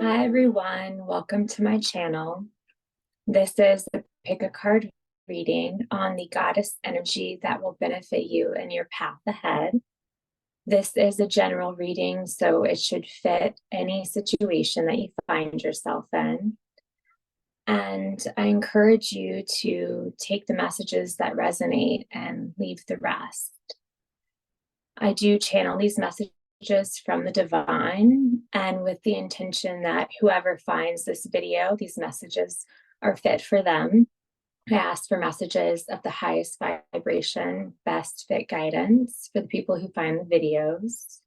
Hi everyone, welcome to my channel. This is the pick a card reading on the goddess energy that will benefit you in your path ahead. This is a general reading, so it should fit any situation that you find yourself in. And I encourage you to take the messages that resonate and leave the rest. I do channel these messages from the divine, and with the intention that whoever finds this video, these messages are fit for them. I ask for messages of the highest vibration, best fit guidance for the people who find the videos.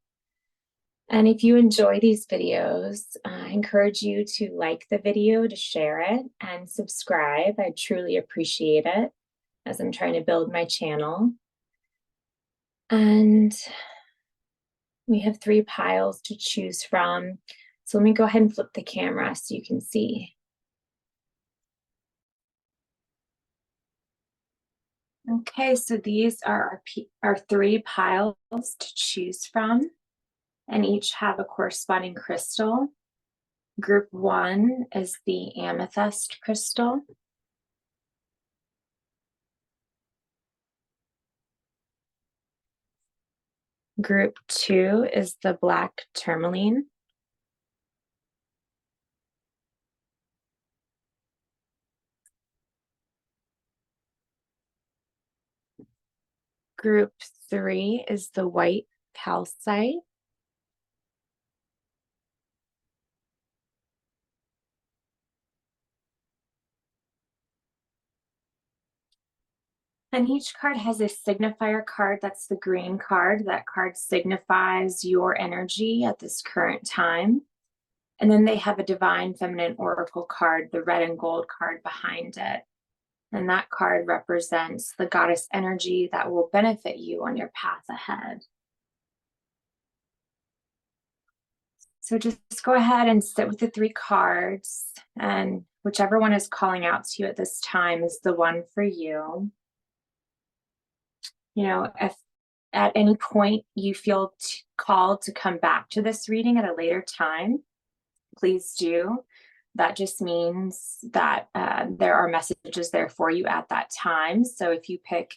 And if you enjoy these videos, I encourage you to like the video, to share it, and subscribe. I truly appreciate it as I'm trying to build my channel. And we have 3 piles to choose from. So let me go ahead and flip the camera so you can see. Okay, so these are our 3 piles to choose from, and each have a corresponding crystal. Group 1 is the Amethyst crystal. Group 2 is the Black Tourmaline. Group 3 is the White Calcite. And each card has a signifier card. That's the green card. That card signifies your energy at this current time. And then they have a divine feminine oracle card, the red and gold card behind it. And that card represents the goddess energy that will benefit you on your path ahead. So just go ahead and sit with the 3 cards, and whichever one is calling out to you at this time is the one for you. You know, if at any point you feel called to come back to this reading at a later time, please do. That just means that there are messages there for you at that time. So if you pick,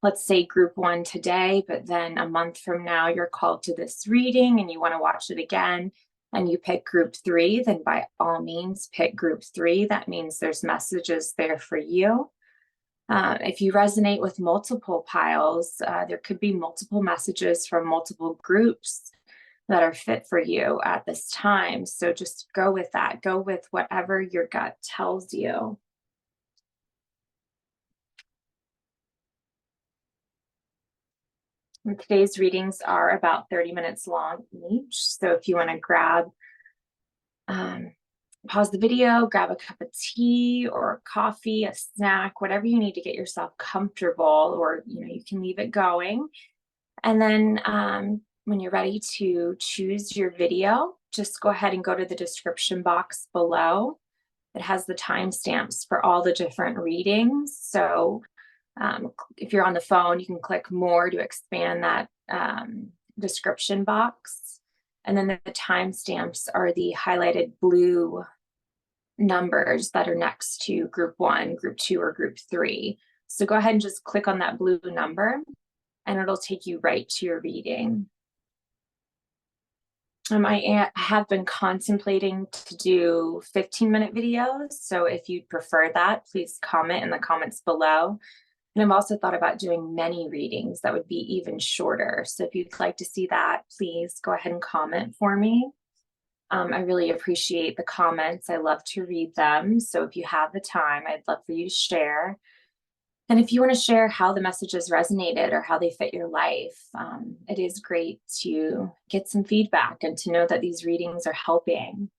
let's say, group 1 today, but then a month from now you're called to this reading and you want to watch it again, and you pick group 3, then by all means pick group 3. That means there's messages there for you. If you resonate with multiple piles, there could be multiple messages from multiple groups that are fit for you at this time. So just go with that. Go with whatever your gut tells you. And today's readings are about 30 minutes long each. So if you want to grab, pause the video, grab a cup of tea or coffee, a snack, whatever you need to get yourself comfortable, or you can leave it going. And then when you're ready to choose your video, just go ahead and go to the description box below. It has the timestamps for all the different readings. So if you're on the phone, you can click more to expand that description box. And then the timestamps are the highlighted blue numbers that are next to group 1, group 2, or group 3. So go ahead and just click on that blue number, and it'll take you right to your reading. I have been contemplating to do 15-minute videos. So if you'd prefer that, please comment in the comments below. And I've also thought about doing many readings that would be even shorter. So if you'd like to see that, please go ahead and comment for me. I really appreciate the comments. I love to read them. So if you have the time, I'd love for you to share. And if you want to share how the messages resonated or how they fit your life, it is great to get some feedback and to know that these readings are helping.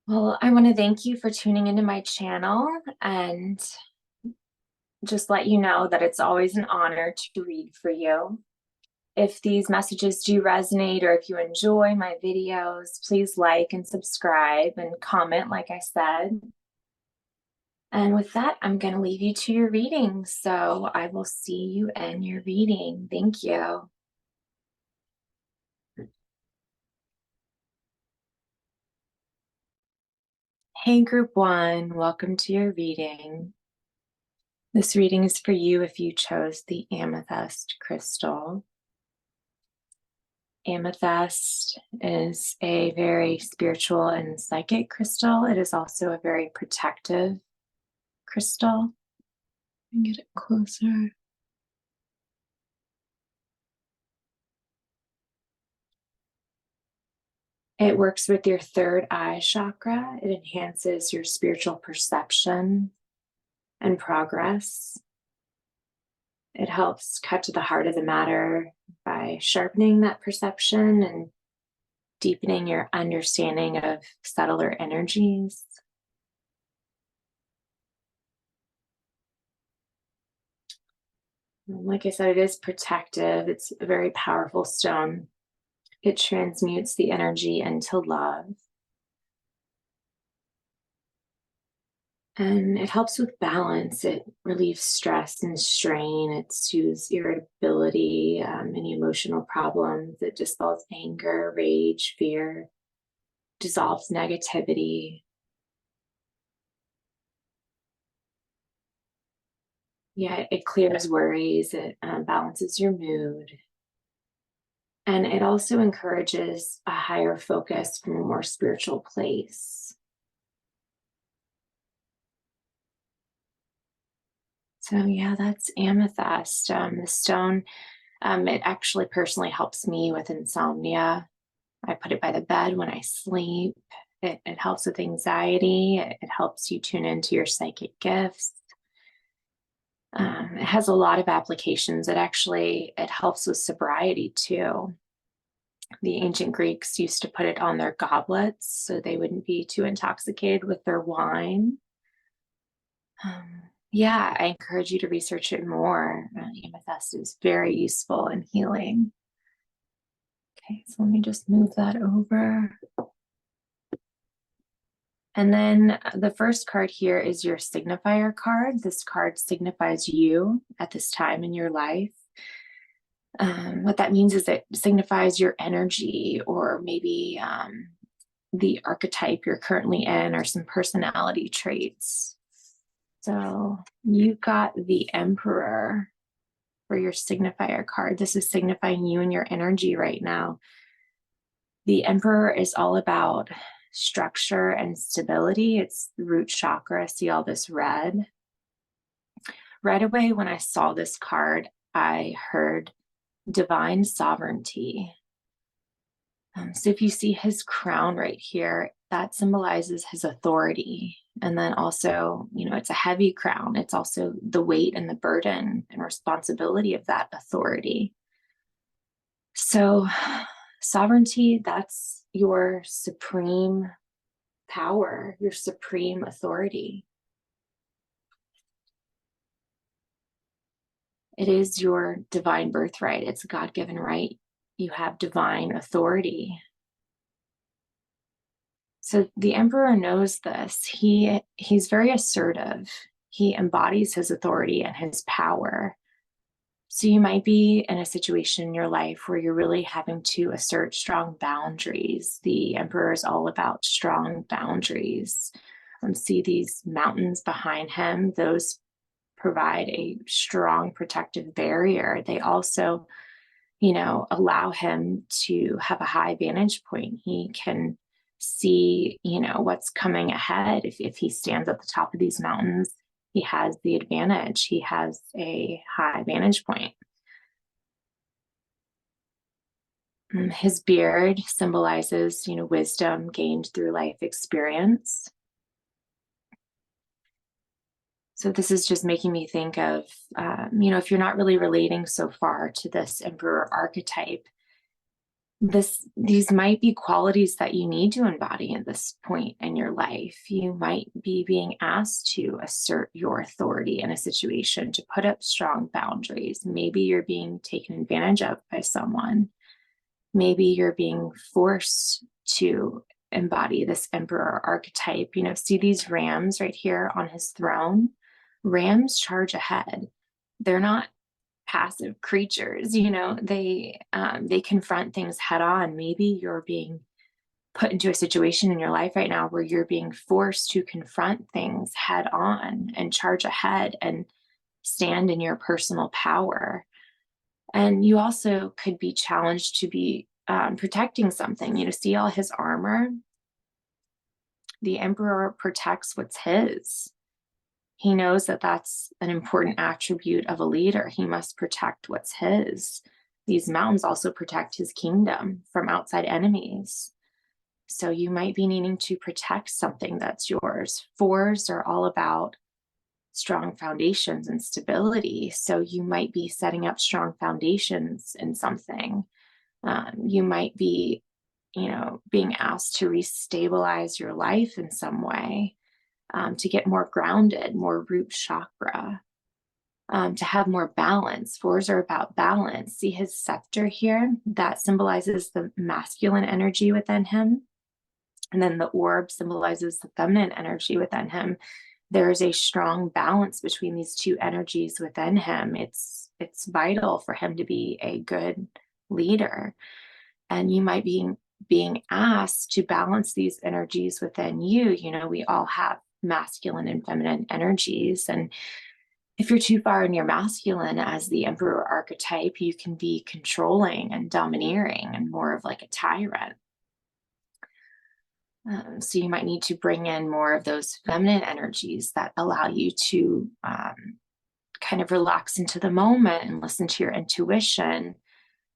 Well, I want to thank you for tuning into my channel, and just let you know that it's always an honor to read for you. If these messages do resonate, or if you enjoy my videos, please like and subscribe and comment, like I said. And with that, I'm going to leave you to your reading. So I will see you in your reading. Thank you. Hey, Group 1, welcome to your reading. This reading is for you if you chose the Amethyst crystal. Amethyst is a very spiritual and psychic crystal. It is also a very protective crystal. Get it closer. It works with your third eye chakra. It enhances your spiritual perception and progress. It helps cut to the heart of the matter by sharpening that perception and deepening your understanding of subtler energies. Like I said, it is protective. It's a very powerful stone. It transmutes the energy into love. And it helps with balance. It relieves stress and strain. It soothes irritability, any emotional problems. It dispels anger, rage, fear, dissolves negativity. Yeah, it clears worries. It balances your mood. And it also encourages a higher focus from a more spiritual place. So yeah, that's amethyst. The stone, it actually personally helps me with insomnia. I put it by the bed when I sleep. It helps with anxiety. It helps you tune into your psychic gifts. It has a lot of applications. It helps with sobriety too. The ancient Greeks used to put it on their goblets so they wouldn't be too intoxicated with their wine. Yeah, I encourage you to research it more. Amethyst is very useful in healing. Okay, so let me just move that over. And then the first card here is your signifier card. This card signifies you at this time in your life. What that means is it signifies your energy, or maybe the archetype you're currently in, or some personality traits. So you got the Emperor for your signifier card. This is signifying you and your energy right now. The Emperor is all about structure and stability. It's the root chakra. See all this red? Right away when I saw this card, I heard divine sovereignty. So if you see his crown right here, that symbolizes his authority. And then also, it's a heavy crown. It's also the weight and the burden and responsibility of that authority. So sovereignty, that's your supreme power, your supreme authority. It is your divine birthright. It's a God-given right. You have divine authority. So the Emperor knows this. He's very assertive. He embodies his authority and his power. So you might be in a situation in your life where you're really having to assert strong boundaries. The Emperor is all about strong boundaries. See these mountains behind him. Those provide a strong protective barrier. They also, allow him to have a high vantage point. He can see, what's coming ahead. If he stands at the top of these mountains, he has the advantage. He has a high vantage point. His beard symbolizes, wisdom gained through life experience. So this is just making me think of, if you're not really relating so far to this Emperor archetype, these might be qualities that you need to embody at this point in your life. You might be being asked to assert your authority in a situation, to put up strong boundaries. Maybe you're being taken advantage of by someone. Maybe you're being forced to embody this Emperor archetype. See these rams right here on his throne? Rams charge ahead. They're not passive creatures, they confront things head on. Maybe you're being put into a situation in your life right now where you're being forced to confront things head on and charge ahead and stand in your personal power. And you also could be challenged to be protecting something. See all his armor? The emperor protects what's his. He knows that that's an important attribute of a leader. He must protect what's his. These mountains also protect his kingdom from outside enemies. So you might be needing to protect something that's yours. Fours are all about strong foundations and stability. So you might be setting up strong foundations in something. You might be, being asked to restabilize your life in some way, to get more grounded, more root chakra, to have more balance. Fours are about balance. See his scepter here? That symbolizes the masculine energy within him. And then the orb symbolizes the feminine energy within him. There is a strong balance between these two energies within him. It's vital for him to be a good leader. And you might be being asked to balance these energies within you. We all have masculine and feminine energies. And if you're too far in your masculine as the emperor archetype, you can be controlling and domineering and more of like a tyrant. So you might need to bring in more of those feminine energies that allow you to kind of relax into the moment and listen to your intuition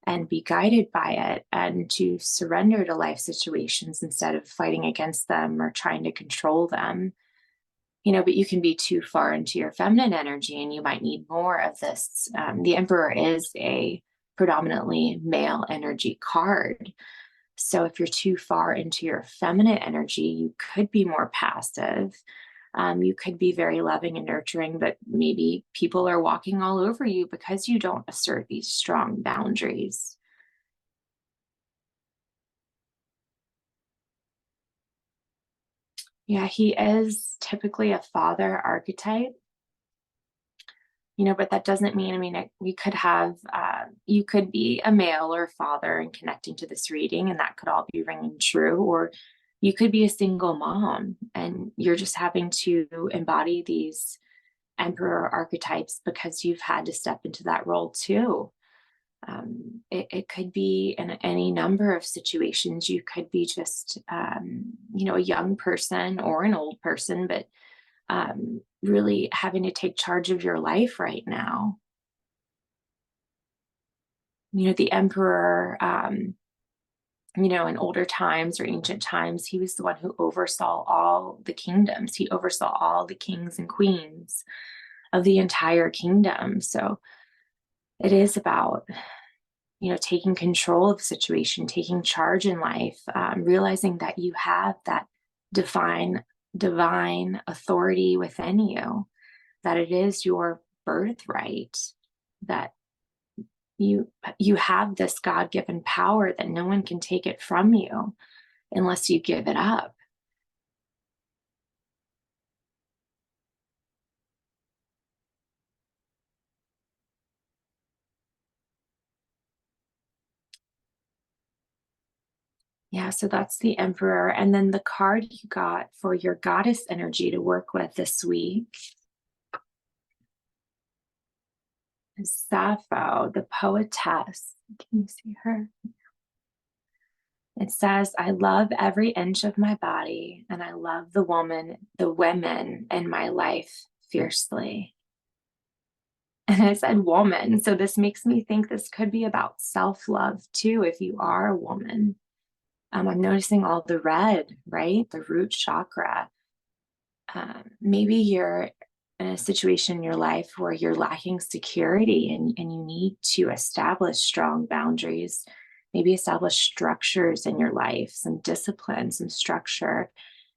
and be guided by it, and to surrender to life situations instead of fighting against them or trying to control them. But you can be too far into your feminine energy and you might need more of this. The Emperor is a predominantly male energy card. So if you're too far into your feminine energy, you could be more passive. You could be very loving and nurturing, but maybe people are walking all over you because you don't assert these strong boundaries. Yeah, he is typically a father archetype. But that doesn't mean, we could have, you could be a male or a father and connecting to this reading, and that could all be ringing true. Or you could be a single mom and you're just having to embody these emperor archetypes because you've had to step into that role too. It could be in any number of situations. You could be just, a young person or an old person, but really having to take charge of your life right now. The emperor, in older times or ancient times, he was the one who oversaw all the kingdoms. He oversaw all the kings and queens of the entire kingdom. So it is about, taking control of the situation, taking charge in life, realizing that you have that divine authority within you, that it is your birthright, that you have this God-given power, that no one can take it from you unless you give it up. Yeah, so that's the Emperor. And then the card you got for your goddess energy to work with this week is Sappho, the poetess. Can you see her? It says, I love every inch of my body, and I love the women in my life fiercely. And I said woman, so this makes me think this could be about self-love too, if you are a woman. I'm noticing all the red, right? The root chakra. Maybe you're in a situation in your life where you're lacking security and you need to establish strong boundaries, maybe establish structures in your life, some discipline, some structure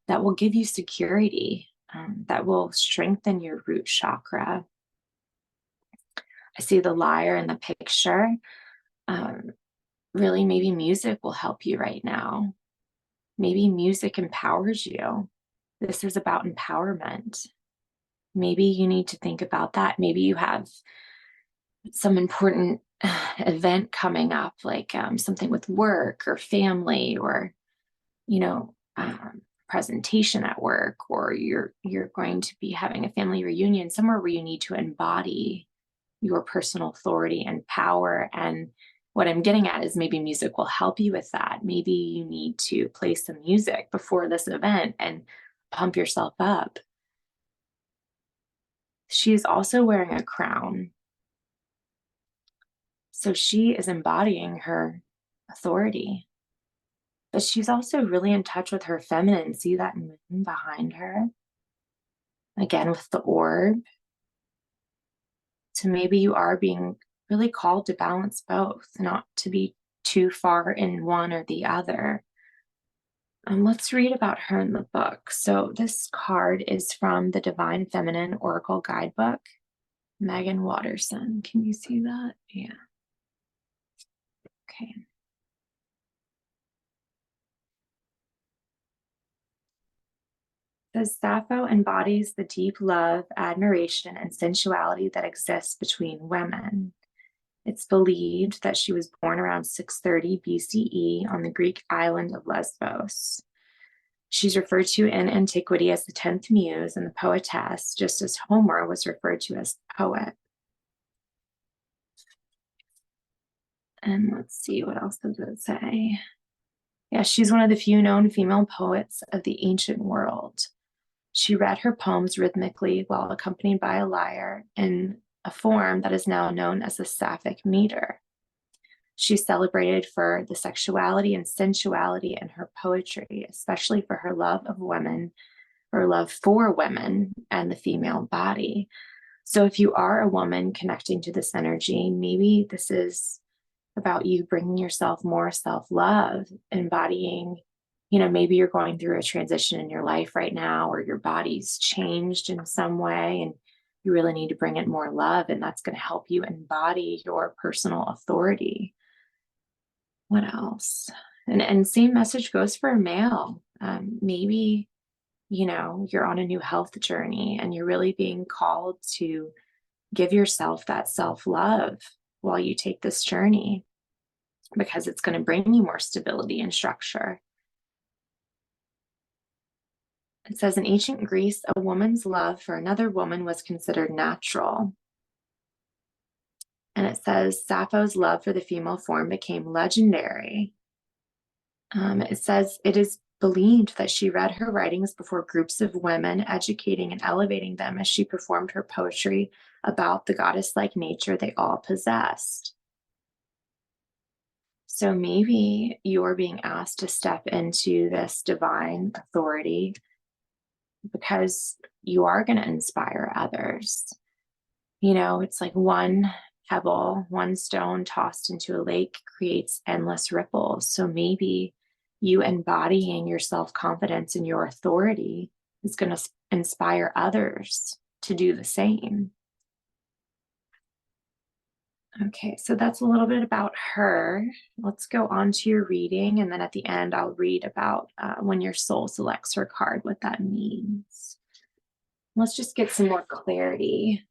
that will give you security, that will strengthen your root chakra. I see the lyre in the picture. Really, maybe music will help you right now. Maybe music empowers you. This is about empowerment. Maybe you need to think about that. Maybe you have some important event coming up, like something with work or family, or presentation at work, or you're going to be having a family reunion somewhere where you need to embody your personal authority and power. And what I'm getting at is maybe music will help you with that. Maybe you need to play some music before this event and pump yourself up. She's also wearing a crown. So she is embodying her authority. But she's also really in touch with her feminine. See that moon behind her? Again, with the orb. So maybe you are being really called to balance both, not to be too far in one or the other. Let's read about her in the book. So this card is from the Divine Feminine Oracle Guidebook, Megan Watterson. Can you see that? Yeah. Okay. Says Sappho embodies the deep love, admiration, and sensuality that exists between women. It's believed that she was born around 630 BCE on the Greek island of Lesbos. She's referred to in antiquity as the 10th muse and the poetess, just as Homer was referred to as the poet. And let's see, what else does it say? Yeah, she's one of the few known female poets of the ancient world. She read her poems rhythmically while accompanied by a lyre in a form that is now known as the Sapphic meter. She's celebrated for the sexuality and sensuality in her poetry, especially for her love of women, her love for women and the female body. So if you are a woman connecting to this energy, maybe this is about you bringing yourself more self-love, embodying, maybe you're going through a transition in your life right now, or your body's changed in some way, and you really need to bring it more love, and that's going to help you embody your personal authority. What else? And same message goes for a male. Maybe, you're on a new health journey and you're really being called to give yourself that self-love while you take this journey, because it's going to bring you more stability and structure. It says in ancient Greece, a woman's love for another woman was considered natural. And it says Sappho's love for the female form became legendary. It says it is believed that she read her writings before groups of women, educating and elevating them as she performed her poetry about the goddess-like nature they all possessed. So maybe you're being asked to step into this divine authority because you are going to inspire others. It's like one pebble, one stone tossed into a lake creates endless ripples. So maybe you embodying your self-confidence and your authority is going to inspire others to do the same. Okay, so that's a little bit about her. Let's go on to your reading, and then at the end I'll read about when your soul selects her card, what that means. Let's just get some more clarity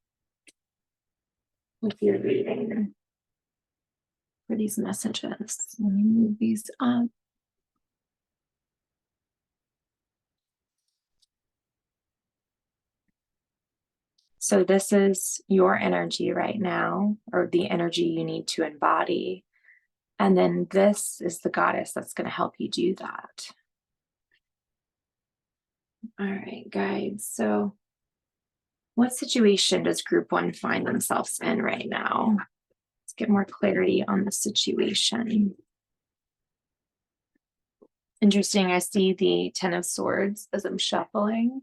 with your reading for these messages. Let me move these up. So this is your energy right now, or the energy you need to embody. And then this is the goddess that's going to help you do that. All right, guys. So what situation does group 1 find themselves in right now? Let's get more clarity on the situation. Interesting. I see the 10 of Swords as I'm shuffling.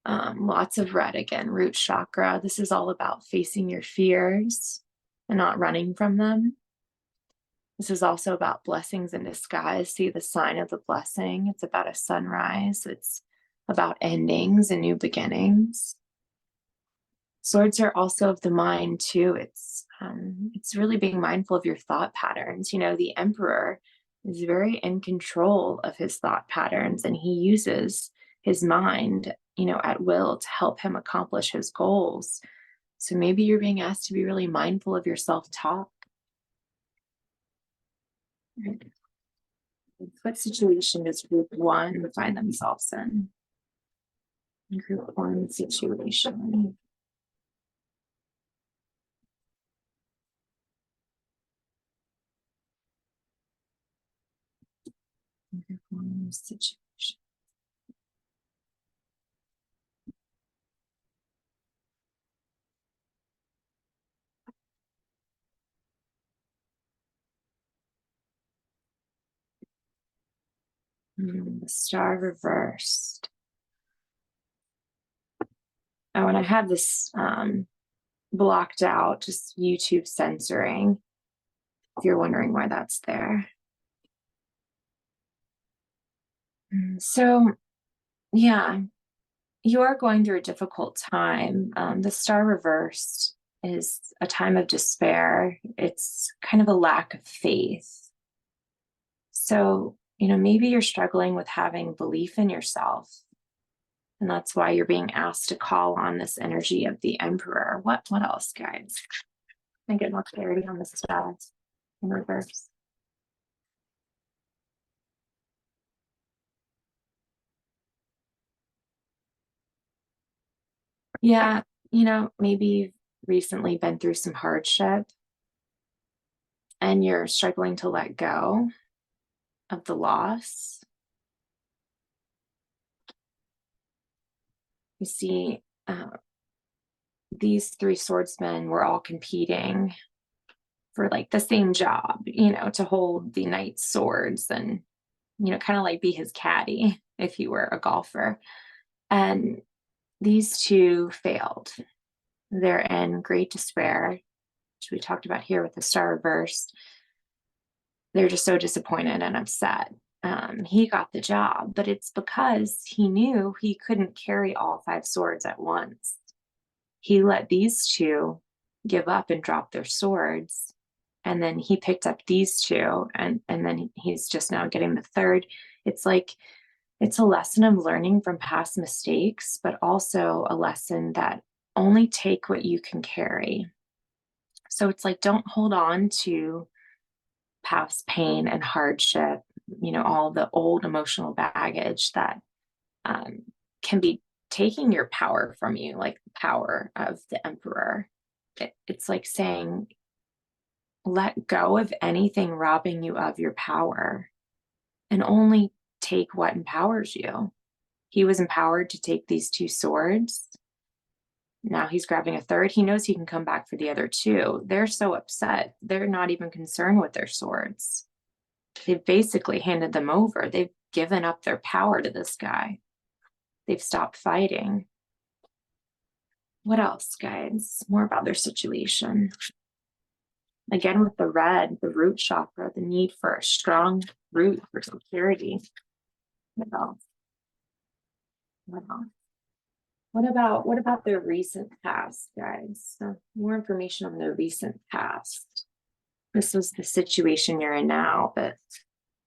Lots of red again, root chakra. This is all about facing your fears and not running from them. This is also about blessings in disguise. See the sign of the blessing. It's about a sunrise. It's about endings and new beginnings. Swords are also of the mind too. It's really being mindful of your thought patterns. The Emperor is very in control of his thought patterns, and he uses his mind, at will to help him accomplish his goals. So maybe you're being asked to be really mindful of your self-talk. What situation does group one find themselves in? Group one situation. Group one situation. The star reversed. Oh, and I have this blocked out, just YouTube censoring, if you're wondering why that's there. So, yeah, you are going through a difficult time. The star reversed is a time of despair. It's kind of a lack of faith. So, maybe you're struggling with having belief in yourself. And that's why you're being asked to call on this energy of the Emperor. What else, guys? Can I get more clarity on the stars in reverse? Yeah, maybe you've recently been through some hardship and you're struggling to let go of the loss. You see, these three swordsmen were all competing for like the same job, to hold the knight's swords and, kind of like be his caddy if he were a golfer. And these two failed. They're in great despair, which we talked about here with the star reversed. They're just so disappointed and upset. He got the job, but it's because he knew he couldn't carry all five swords at once. He let these two give up and drop their swords. And then he picked up these two, and then he's just now getting the third. It's like, it's a lesson of learning from past mistakes, but also a lesson that only take what you can carry. So it's like, don't hold on to past pain and hardship, all the old emotional baggage that can be taking your power from you, like the power of the Emperor. It's like saying, let go of anything robbing you of your power and only take what empowers you. He was empowered to take these two swords. Now he's grabbing a third. He knows he can come back for the other two. They're so upset. They're not even concerned with their swords. They've basically handed them over. They've given up their power to this guy. They've stopped fighting. What else, guys? More about their situation. Again, with the red, the root chakra, the need for a strong root for security. What else? What else? What about their recent past, guys? So more information on their recent past. This was the situation you're in now, but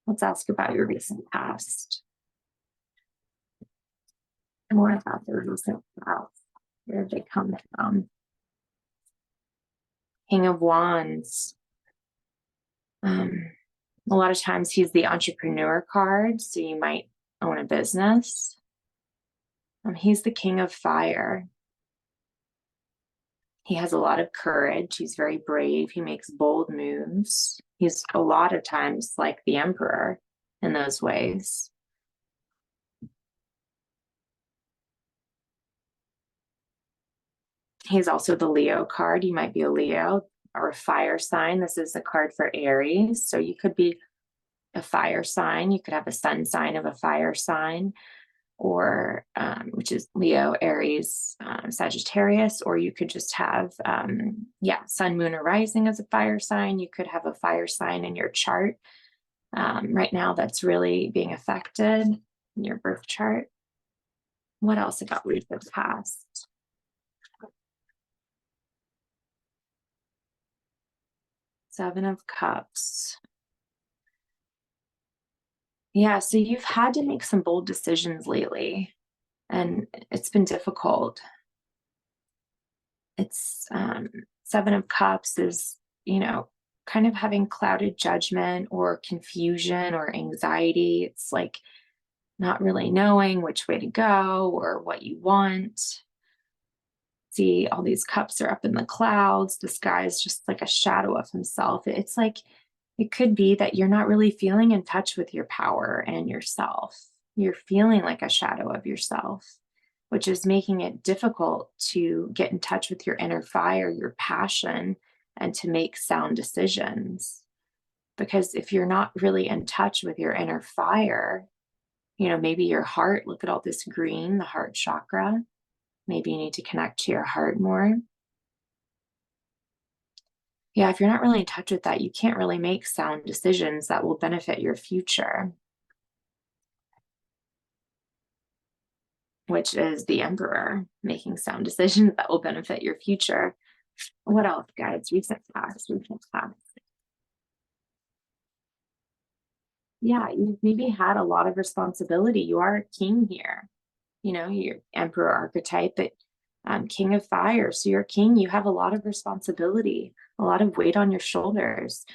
let's ask about your recent past. More about their recent past. Where did they come from? King of Wands. A lot of times he's the entrepreneur card, so you might own a business. He's the King of Fire. He has a lot of courage. He's very brave. He makes bold moves. He's a lot of times like the Emperor in those ways. He's also the Leo card. You might be a Leo or a fire sign. This is a card for Aries. So you could be a fire sign. You could have a sun sign of a fire sign, or which is Leo, Aries, Sagittarius, or you could just have, sun, moon, or rising as a fire sign. You could have a fire sign in your chart right now that's really being affected in your birth chart. What else about recent past? Seven of Cups. Yeah, so you've had to make some bold decisions lately, and it's been difficult. It's Seven of Cups is, kind kind of having clouded judgment or confusion or anxiety. It's like not really knowing which way to go or what you want. See, all these cups are up in the clouds. The sky is just like a shadow of himself. It's like it could be that you're not really feeling in touch with your power and yourself. You're feeling like a shadow of yourself, which is making it difficult to get in touch with your inner fire, your passion, and to make sound decisions. Because if you're not really in touch with your inner fire, maybe your heart, look at all this green, the heart chakra. Maybe you need to connect to your heart more. Yeah, if you're not really in touch with that, you can't really make sound decisions that will benefit your future, which is the Emperor, making sound decisions that will benefit your future. What else, guys? Recent past. Yeah, you've maybe had a lot of responsibility. You are a king here. Your Emperor archetype, but King of Fire. So you're a king, you have a lot of responsibility, a lot of weight on your shoulders.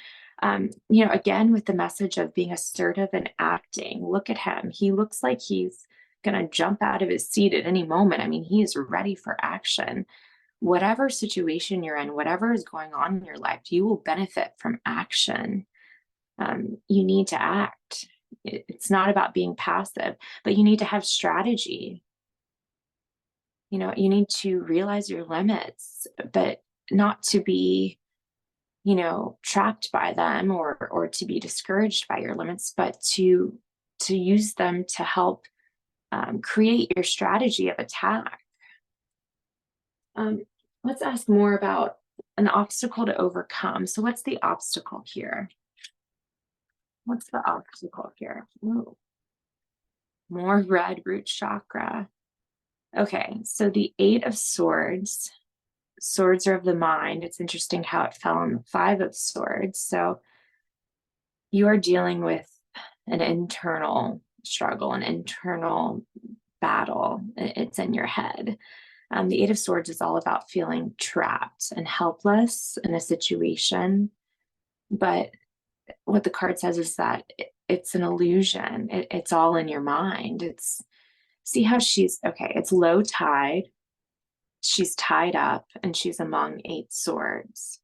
Again, with the message of being assertive and acting, look at him. He looks like he's going to jump out of his seat at any moment. I mean, he is ready for action. Whatever situation you're in, whatever is going on in your life, you will benefit from action. You need to act. It's not about being passive, but you need to have strategy. You need to realize your limits, but not to be, trapped by them or to be discouraged by your limits, but to use them to help create your strategy of attack. Let's ask more about an obstacle to overcome. So what's the obstacle here? What's the obstacle here? Ooh. More red root chakra. Okay, so the 8 of Swords. Swords are of the mind. It's interesting how it fell on the 5 of Swords. So you are dealing with an internal struggle, an internal battle. It's in your head. The 8 of Swords is all about feeling trapped and helpless in a situation. But what the card says is that it's an illusion. It's all in your mind. See how it's low tide. She's tied up and she's among 8 swords.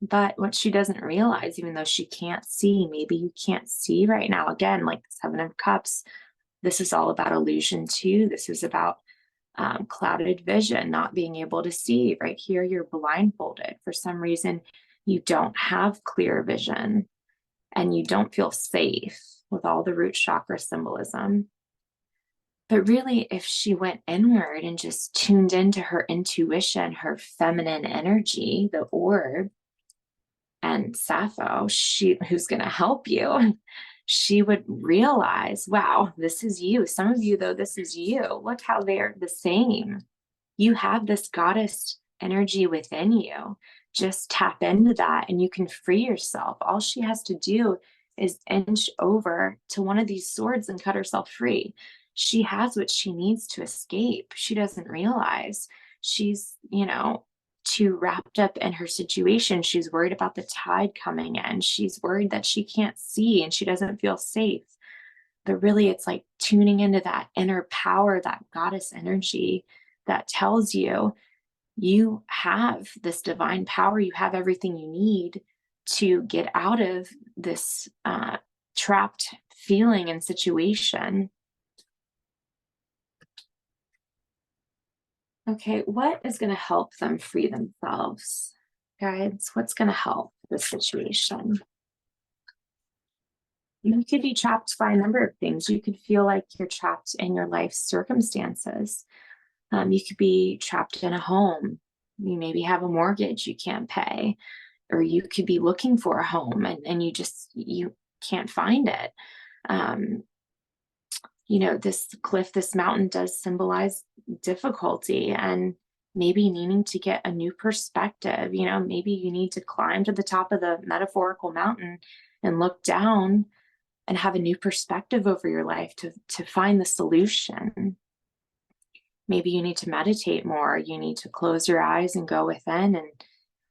But what she doesn't realize, even though she can't see, maybe you can't see right now, again, like the 7 of Cups, this is all about illusion too. This is about clouded vision, not being able to see. Right here, you're blindfolded. For some reason, you don't have clear vision and you don't feel safe with all the root chakra symbolism. But really, if she went inward and just tuned into her intuition, her feminine energy, the orb, and Sappho, who's going to help you, she would realize, wow, this is you. Some of you, though, this is you. Look how they're the same. You have this goddess energy within you. Just tap into that and you can free yourself. All she has to do is inch over to one of these swords and cut herself free. She has what she needs to escape. She doesn't realize she's, too wrapped up in her situation. She's worried about the tide coming in. She's worried that she can't see and she doesn't feel safe. But really, it's like tuning into that inner power, that goddess energy that tells you you have this divine power. You have everything you need to get out of this trapped feeling and situation. Okay, what is going to help them free themselves? Guides, what's going to help this situation? You could be trapped by a number of things. You could feel like you're trapped in your life circumstances. You could be trapped in a home. You maybe have a mortgage you can't pay, or you could be looking for a home and you can't find it. This cliff, this mountain does symbolize difficulty and maybe needing to get a new perspective. Maybe you need to climb to the top of the metaphorical mountain and look down and have a new perspective over your life to find the solution. Maybe you need to meditate more. You need to close your eyes and go within and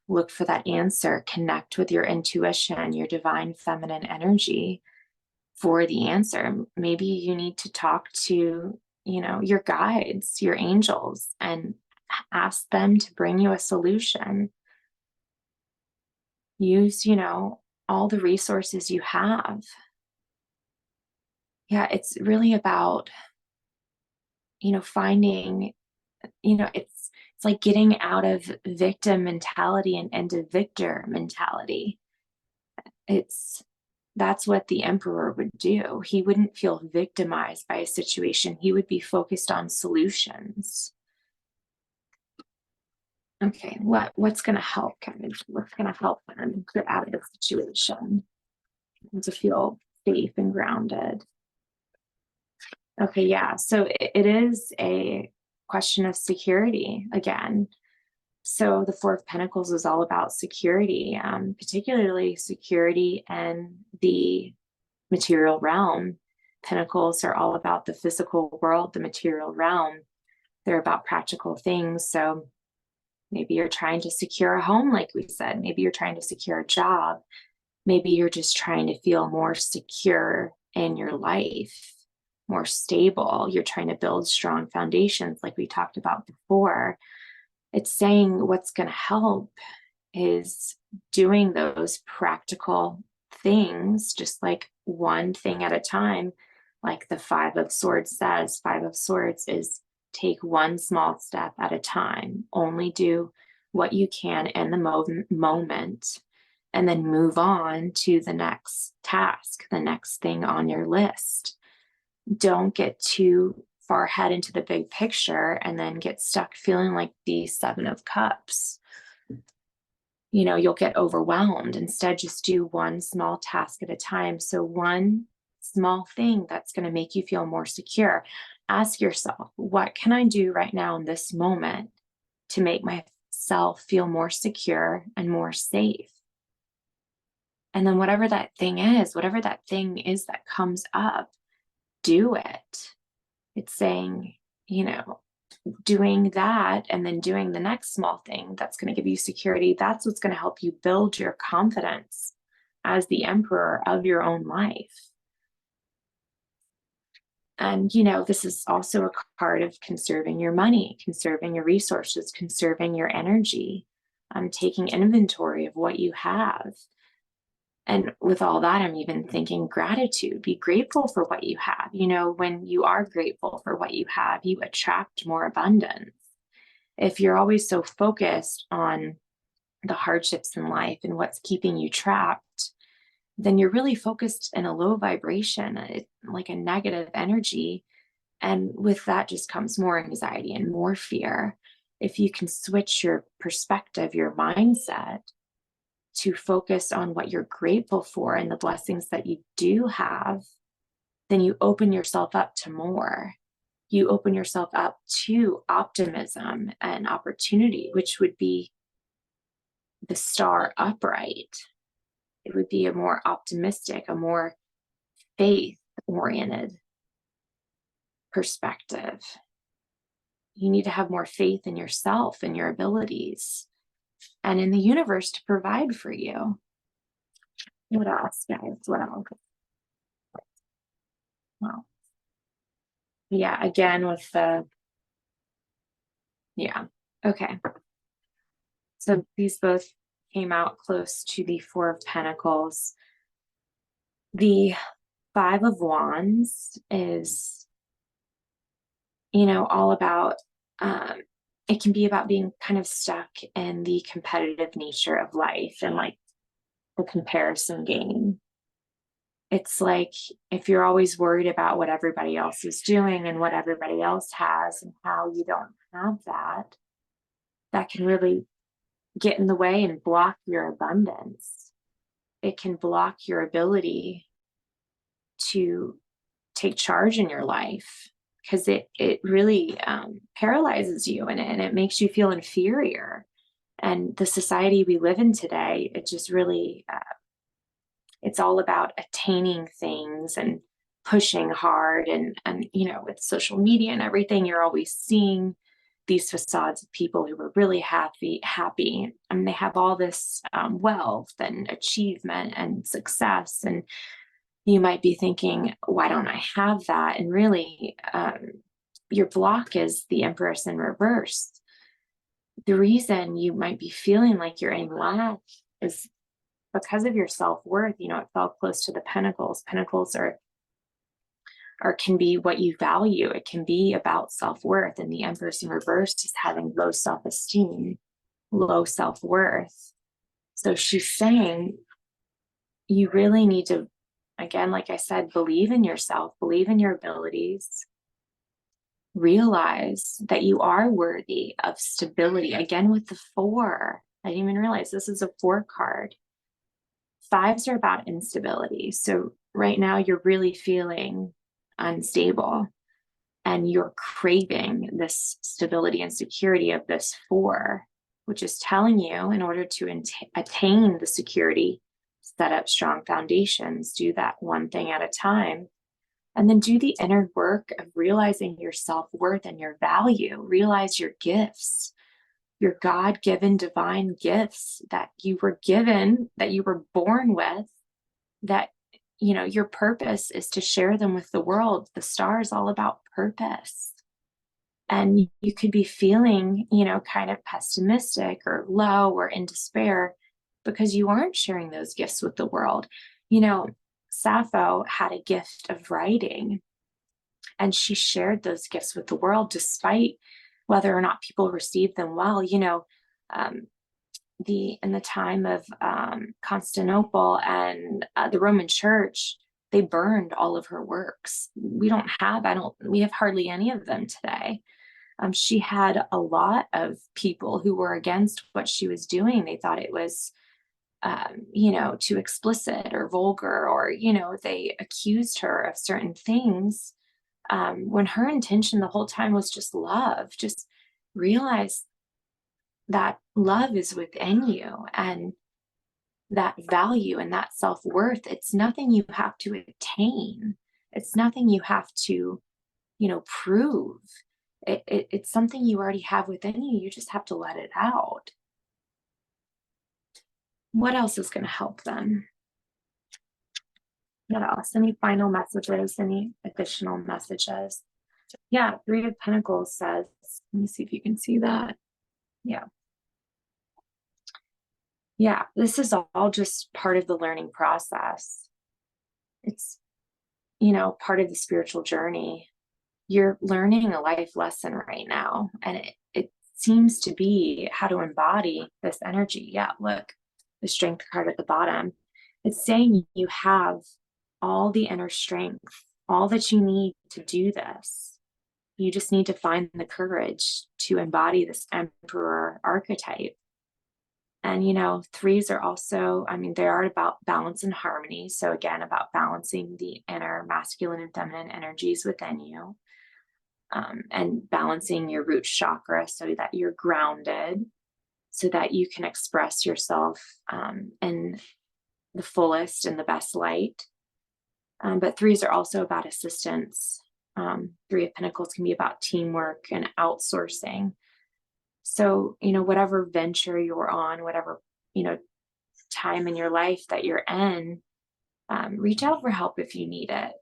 look for that answer, connect with your intuition, your divine feminine energy for the answer. Maybe you need to talk to, your guides, your angels, and ask them to bring you a solution. Use, all the resources you have. Yeah, it's really about, finding, it's like getting out of victim mentality and into victor mentality. That's what the emperor would do. He wouldn't feel victimized by a situation. He would be focused on solutions. Okay, what's going to help, Kevin? What's going to help them get out of the situation and to feel safe and grounded? Okay, yeah. So it is a question of security again. So the Four of Pentacles is all about security, particularly security in the material realm. Pentacles are all about the physical world, the material realm. They're about practical things. So maybe you're trying to secure a home, like we said. Maybe you're trying to secure a job. Maybe you're just trying to feel more secure in your life, more stable. You're trying to build strong foundations, like we talked about before. It's saying what's going to help is doing those practical things, just like one thing at a time. Like the Five of Swords says, Five of Swords is take one small step at a time. Only do what you can in the moment, and then move on to the next task, the next thing on your list. Don't get too far ahead into the big picture and then get stuck feeling like the Seven of Cups. You'll get overwhelmed. Instead, just do one small task at a time. So one small thing that's going to make you feel more secure. Ask yourself, what can I do right now in this moment to make myself feel more secure and more safe? And then whatever that thing is that comes up, do it. It's saying, doing that and then doing the next small thing that's going to give you security. That's what's going to help you build your confidence as the emperor of your own life. And, this is also a card of conserving your money, conserving your resources, conserving your energy, taking inventory of what you have. And with all that, I'm even thinking gratitude. Be grateful for what you have. When you are grateful for what you have, you attract more abundance. If you're always so focused on the hardships in life and what's keeping you trapped, then you're really focused in a low vibration, like a negative energy. And with that just comes more anxiety and more fear. If you can switch your perspective, your mindset, to focus on what you're grateful for and the blessings that you do have, then you open yourself up to more. You open yourself up to optimism and opportunity, which would be the star upright. It would be a more optimistic, a more faith-oriented perspective. You need to have more faith in yourself and your abilities and in the universe to provide for you. What else, guys? What else? Well, yeah, again with the, yeah, okay. So these both came out close to the Four of Pentacles. The Five of Wands is, all about, it can be about being kind of stuck in the competitive nature of life and like the comparison game. It's like if you're always worried about what everybody else is doing and what everybody else has and how you don't have that, that can really get in the way and block your abundance. It can block your ability to take charge in your life because it really paralyzes you and it makes you feel inferior. And the society we live in today, it just really, it's all about attaining things and pushing hard and with social media and everything, you're always seeing these facades of people who were really happy. I mean, they have all this wealth and achievement and success. And you might be thinking, why don't I have that? And really, your block is the Empress in reverse. The reason you might be feeling like you're in lack is because of your self-worth. You know, it fell close to the Pentacles. Pentacles are can be what you value. It can be about self-worth. And the Empress in reverse is having low self-esteem, low self-worth. So she's saying you really need to, again, like I said, believe in yourself, believe in your abilities, realize that you are worthy of stability. Again, with the 4, I didn't even realize this is a 4 card. 5s are about instability. So right now you're really feeling unstable and you're craving this stability and security of this 4, which is telling you in order to attain the security, set up strong foundations, do that one thing at a time, and then do the inner work of realizing your self-worth and your value. Realize your gifts, your God-given divine gifts that you were given, that you were born with, that, you know, your purpose is to share them with the world. The star is all about purpose. And you could be feeling, you know, kind of pessimistic or low or in despair because you aren't sharing those gifts with the world. You know, Sappho had a gift of writing, and she shared those gifts with the world despite whether or not people received them well. You know, in the time of Constantinople and the Roman Church, they burned all of her works. We have hardly any of them today. She had a lot of people who were against what she was doing. They thought it was, you know, too explicit or vulgar, or, you know, they accused her of certain things, when her intention the whole time was just love. Just realize that love is within you, and that value and that self-worth, it's nothing you have to attain. It's nothing you have to, you know, prove. It's something you already have within you. You just have to let it out. What else is going to help them? What else? Any final messages? Any additional messages? Yeah, 3 of Pentacles says, let me see if you can see that. Yeah. Yeah, this is all just part of the learning process. It's, you know, part of the spiritual journey. You're learning a life lesson right now, and it seems to be how to embody this energy. Yeah, look, the Strength card at the bottom. It's saying you have all the inner strength, all that you need to do this. You just need to find the courage to embody this Emperor archetype. And, you know, 3s are also, I mean, they are about balance and harmony. So again, about balancing the inner masculine and feminine energies within you, and balancing your root chakra so that you're grounded, so that you can express yourself in the fullest and the best light. But 3s are also about assistance. 3 of Pentacles can be about teamwork and outsourcing. So, you know, whatever venture you're on, whatever, you know, time in your life that you're in, reach out for help if you need it.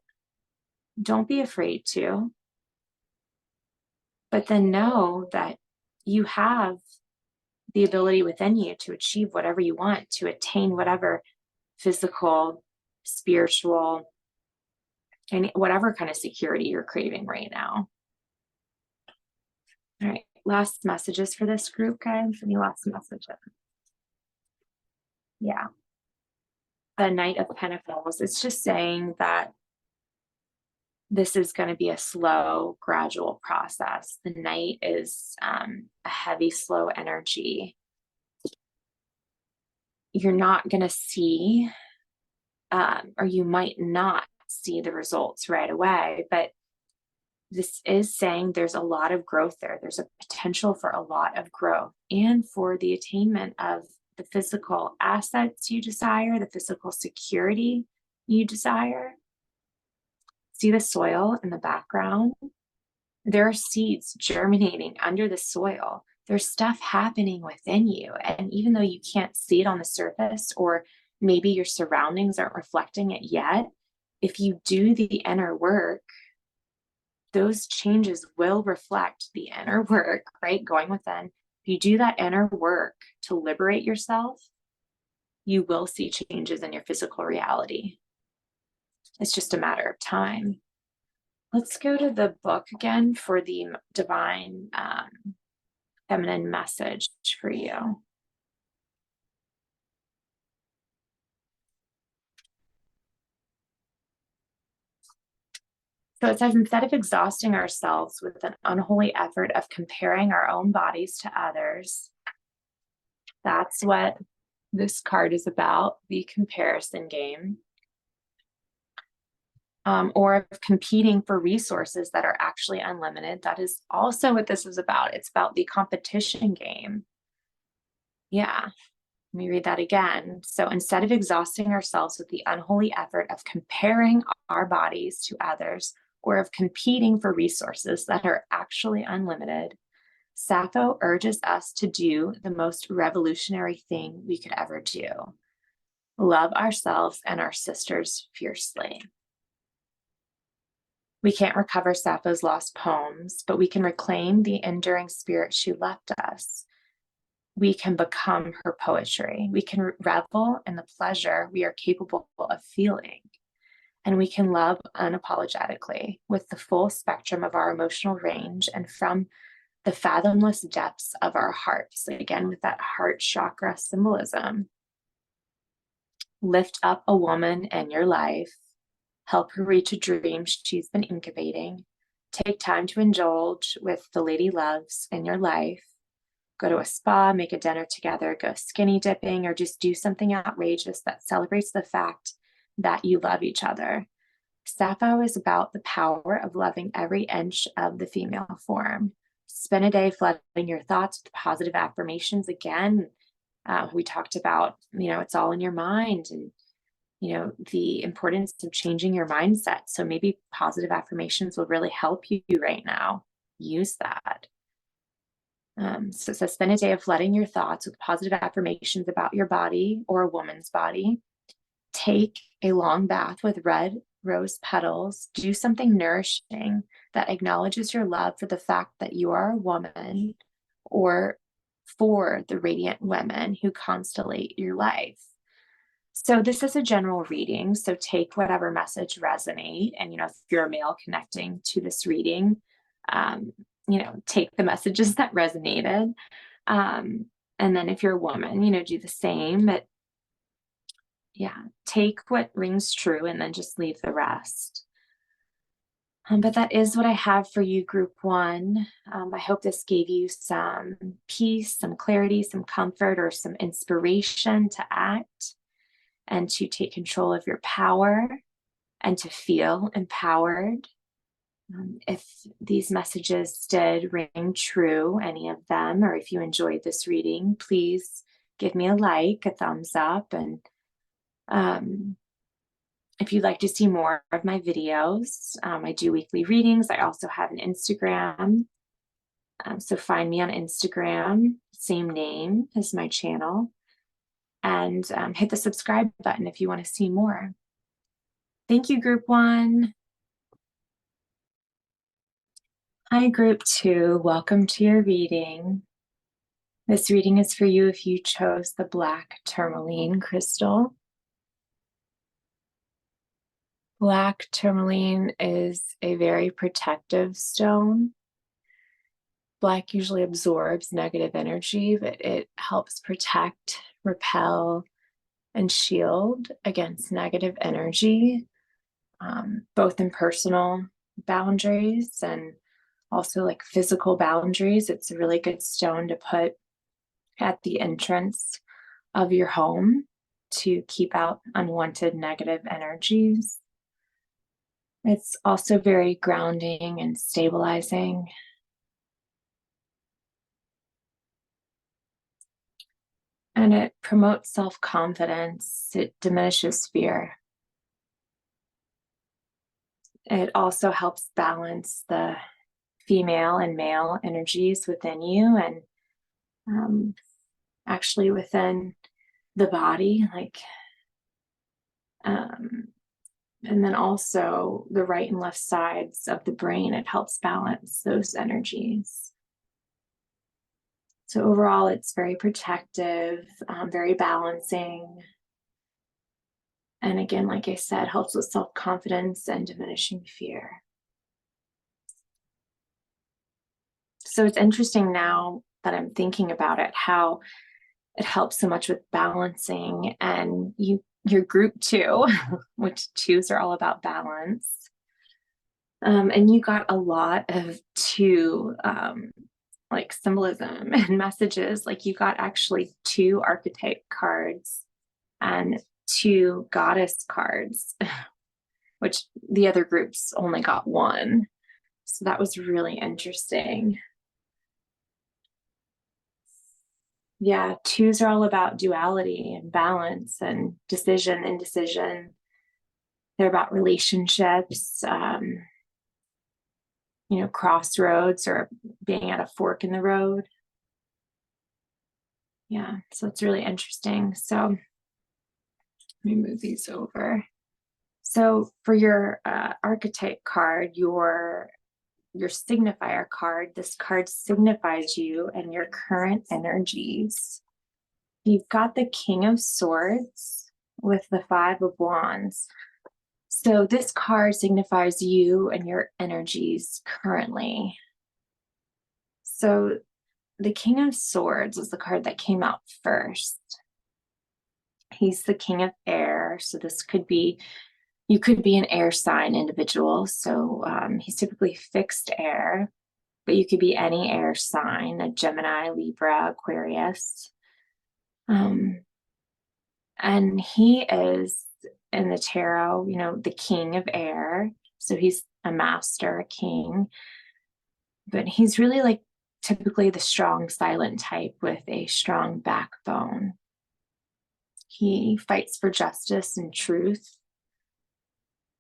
Don't be afraid to. But then know that you have the ability within you to achieve whatever you want, to attain whatever physical, spiritual, and whatever kind of security you're craving right now. All right, last messages for this group, guys. Any last messages? Yeah. The Knight of Pentacles, it's just saying that this is going to be a slow, gradual process. The Knight is a heavy, slow energy. You're not going to see, or you might not see the results right away, but this is saying there's a lot of growth there. There's a potential for a lot of growth and for the attainment of the physical assets you desire, the physical security you desire. See the soil in the background? There are seeds germinating under the soil. There's stuff happening within you. And even though you can't see it on the surface, or maybe your surroundings aren't reflecting it yet, if you do the inner work, those changes will reflect the inner work, right? Going within. If you do that inner work to liberate yourself, you will see changes in your physical reality. It's just a matter of time. Let's go to the book again for the divine feminine message for you. So it says, instead of exhausting ourselves with an unholy effort of comparing our own bodies to others, that's what this card is about, the comparison game. Or of competing for resources that are actually unlimited. That is also what this is about. It's about the competition game. Yeah, let me read that again. So instead of exhausting ourselves with the unholy effort of comparing our bodies to others, or of competing for resources that are actually unlimited, Sappho urges us to do the most revolutionary thing we could ever do: love ourselves and our sisters fiercely. We can't recover Sappho's lost poems, but we can reclaim the enduring spirit she left us. We can become her poetry. We can revel in the pleasure we are capable of feeling. And we can love unapologetically with the full spectrum of our emotional range and from the fathomless depths of our hearts. Again, with that heart chakra symbolism. Lift up a woman in your life. Help her reach a dream she's been incubating. Take time to indulge with the lady loves in your life. Go to a spa, make a dinner together, go skinny dipping, or just do something outrageous that celebrates the fact that you love each other. Sappho is about the power of loving every inch of the female form. Spend a day flooding your thoughts with positive affirmations. Again, we talked about, it's all in your mind, and the importance of changing your mindset. So maybe positive affirmations will really help you right now. Use that. So it says, spend a day of flooding your thoughts with positive affirmations about your body or a woman's body. Take a long bath with red rose petals. Do something nourishing that acknowledges your love for the fact that you are a woman, or for the radiant women who constellate your life. So this is a general reading, so take whatever message resonate. And, if you're a male connecting to this reading, take the messages that resonated. And then if you're a woman, do the same. But yeah, take what rings true and then just leave the rest. But that is what I have for you, Group 1. I hope this gave you some peace, some clarity, some comfort, or some inspiration to act and to take control of your power and to feel empowered. If these messages did ring true, any of them, or if you enjoyed this reading, please give me a like, a thumbs up. And if you'd like to see more of my videos, I do weekly readings. I also have an Instagram. So find me on Instagram, same name as my channel. And hit the subscribe button if you want to see more. Thank you, Group 1. Hi, Group 2. Welcome to your reading. This reading is for you if you chose the black tourmaline crystal. Black tourmaline is a very protective stone. Black usually absorbs negative energy, but it helps protect, repel, and shield against negative energy, both in personal boundaries and also like physical boundaries. It's a really good stone to put at the entrance of your home to keep out unwanted negative energies. It's also very grounding and stabilizing. And it promotes self-confidence. It diminishes fear. It also helps balance the female and male energies within you, and actually within the body, like, and then also the right and left sides of the brain. It helps balance those energies. So overall, it's very protective, very balancing. And again, like I said, helps with self-confidence and diminishing fear. So it's interesting now that I'm thinking about it, how it helps so much with balancing. And you're group 2, which 2s are all about balance. And you got a lot of 2 like symbolism and messages. Like you got actually 2 archetype cards and 2 goddess cards, which the other groups only got 1. So that was really interesting. Yeah, 2s are all about duality and balance and decision, indecision. They're about relationships, crossroads, or being at a fork in the road. Yeah, so it's really interesting. So let me move these over. So for your archetype card, your signifier card, this card signifies you and your current energies. You've got the King of Swords with the 5 of Wands. So this card signifies you and your energies currently. So the King of Swords is the card that came out first. He's the King of Air. So this could be, you could be an air sign individual. So he's typically fixed air, but you could be any air sign, a Gemini, Libra, Aquarius. And he is in the tarot, the King of Air. So he's a master, a king, but he's really like typically the strong, silent type with a strong backbone. He fights for justice and truth,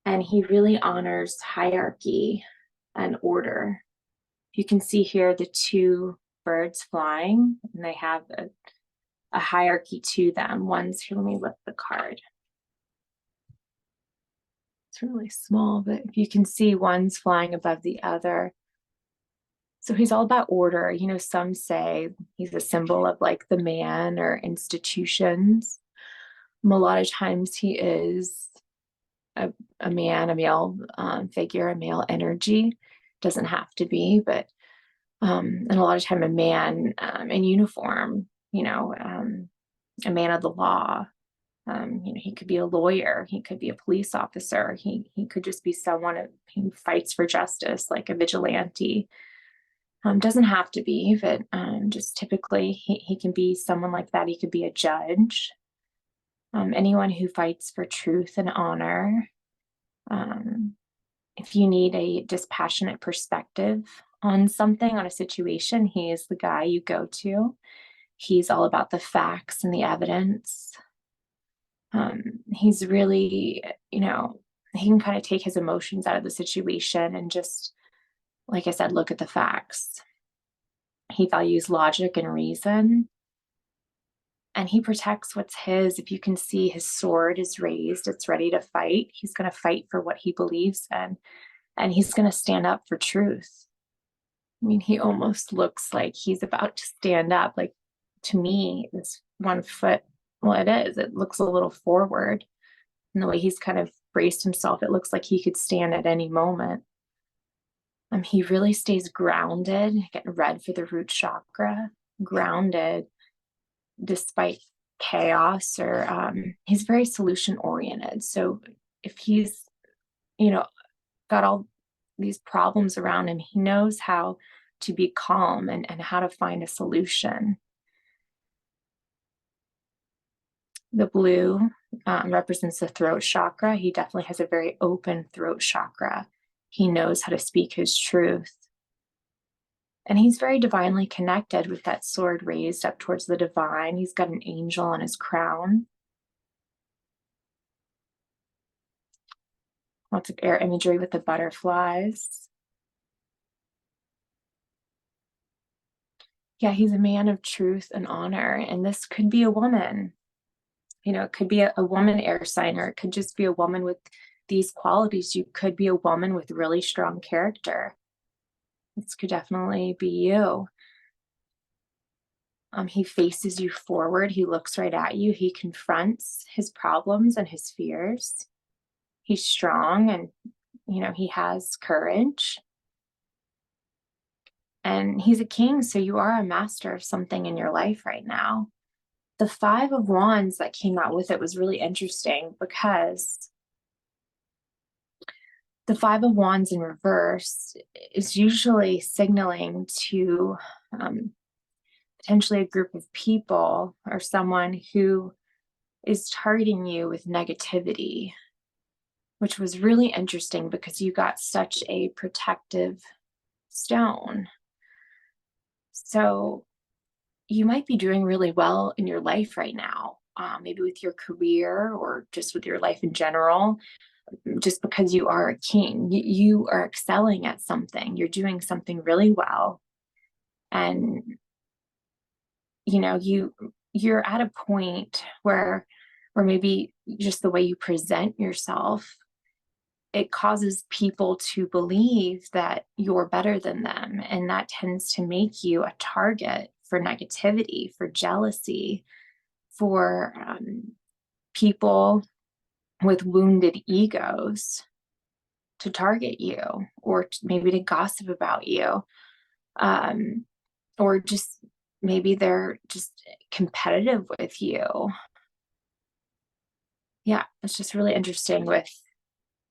and he really honors hierarchy and order. You can see here the 2 birds flying, and they have a hierarchy to them. One's here, let me lift the card. It's really small, but if you can see, one's flying above the other. So he's all about order. Some say he's a symbol of like the man or institutions. A lot of times he is a man, a male figure, a male energy. Doesn't have to be, but and a lot of time a man in uniform, a man of the law. He could be a lawyer, he could be a police officer, he could just be someone who fights for justice, like a vigilante. Doesn't have to be, but just typically he can be someone like that. He could be a judge, anyone who fights for truth and honor. If you need a dispassionate perspective on something, on a situation, he is the guy you go to. He's all about the facts and the evidence. He's really, he can kind of take his emotions out of the situation and just, like I said, look at the facts. He values logic and reason, and he protects what's his. If you can see, his sword is raised, it's ready to fight. He's going to fight for what he believes in, and he's going to stand up for truth. I mean, he almost looks like he's about to stand up. Like, to me, this one foot, well, it looks a little forward. And the way he's kind of braced himself, it looks like he could stand at any moment. He really stays grounded, getting red for the root chakra, grounded despite chaos, or he's very solution oriented. So if he's, got all these problems around him, he knows how to be calm and how to find a solution. The blue represents the throat chakra. He definitely has a very open throat chakra. He knows how to speak his truth. And he's very divinely connected with that sword raised up towards the divine. He's got an angel on his crown. Lots of air imagery with the butterflies. Yeah, he's a man of truth and honor. And this could be a woman. It could be a woman air sign, or it could just be a woman with these qualities. You could be a woman with really strong character. This could definitely be you. He faces you forward. He looks right at you. He confronts his problems and his fears. He's strong, and, he has courage. And he's a king, so you are a master of something in your life right now. The Five of Wands that came out with it was really interesting, because the Five of Wands in reverse is usually signaling to potentially a group of people or someone who is targeting you with negativity, which was really interesting because you got such a protective stone. So you might be doing really well in your life right now, maybe with your career or just with your life in general, just because you are a king. You are excelling at something. You're doing something really well. And, you're at a point where maybe just the way you present yourself, it causes people to believe that you're better than them. And that tends to make you a target for negativity, for jealousy, for people with wounded egos to target you, or maybe to gossip about you, or just maybe they're just competitive with you. Yeah, it's just really interesting with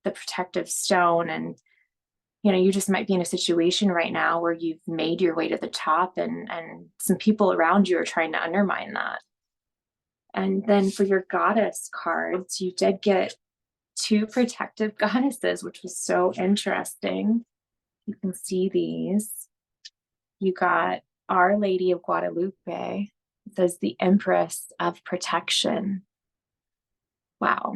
the protective stone. And you just might be in a situation right now where you've made your way to the top, and some people around you are trying to undermine that. And then for your goddess cards, you did get two protective goddesses, which was so interesting. You can see these. You got Our Lady of Guadalupe. It says the Empress of Protection. Wow.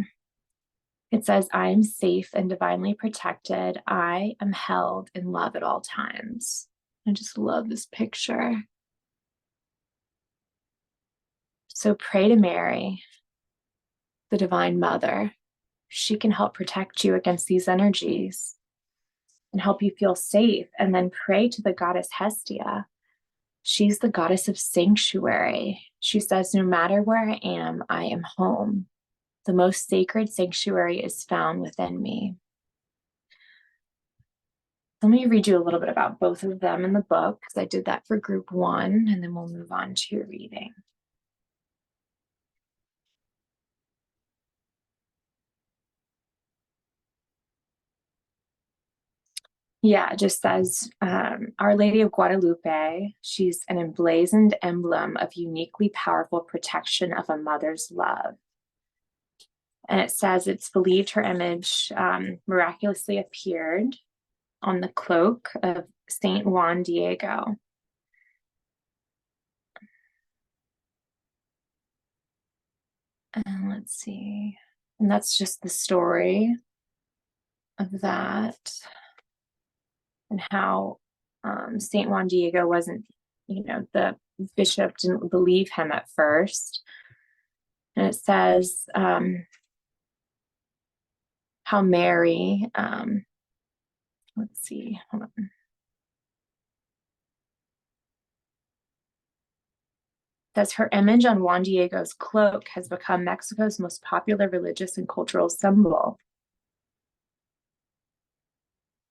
It says, I am safe and divinely protected. I am held in love at all times. I just love this picture. So pray to Mary, the Divine Mother. She can help protect you against these energies and help you feel safe. And then pray to the goddess Hestia. She's the goddess of sanctuary. She says, no matter where I am home. The most sacred sanctuary is found within me. Let me read you a little bit about both of them in the book, because I did that for group 1, and then we'll move on to your reading. Yeah, it just says, Our Lady of Guadalupe, she's an emblazoned emblem of uniquely powerful protection of a mother's love. And it says it's believed her image miraculously appeared on the cloak of Saint Juan Diego. And let's see. And that's just the story of that, and how Saint Juan Diego wasn't, the bishop didn't believe him at first. And it says how Mary, let's see, hold on. Says her image on Juan Diego's cloak has become Mexico's most popular religious and cultural symbol.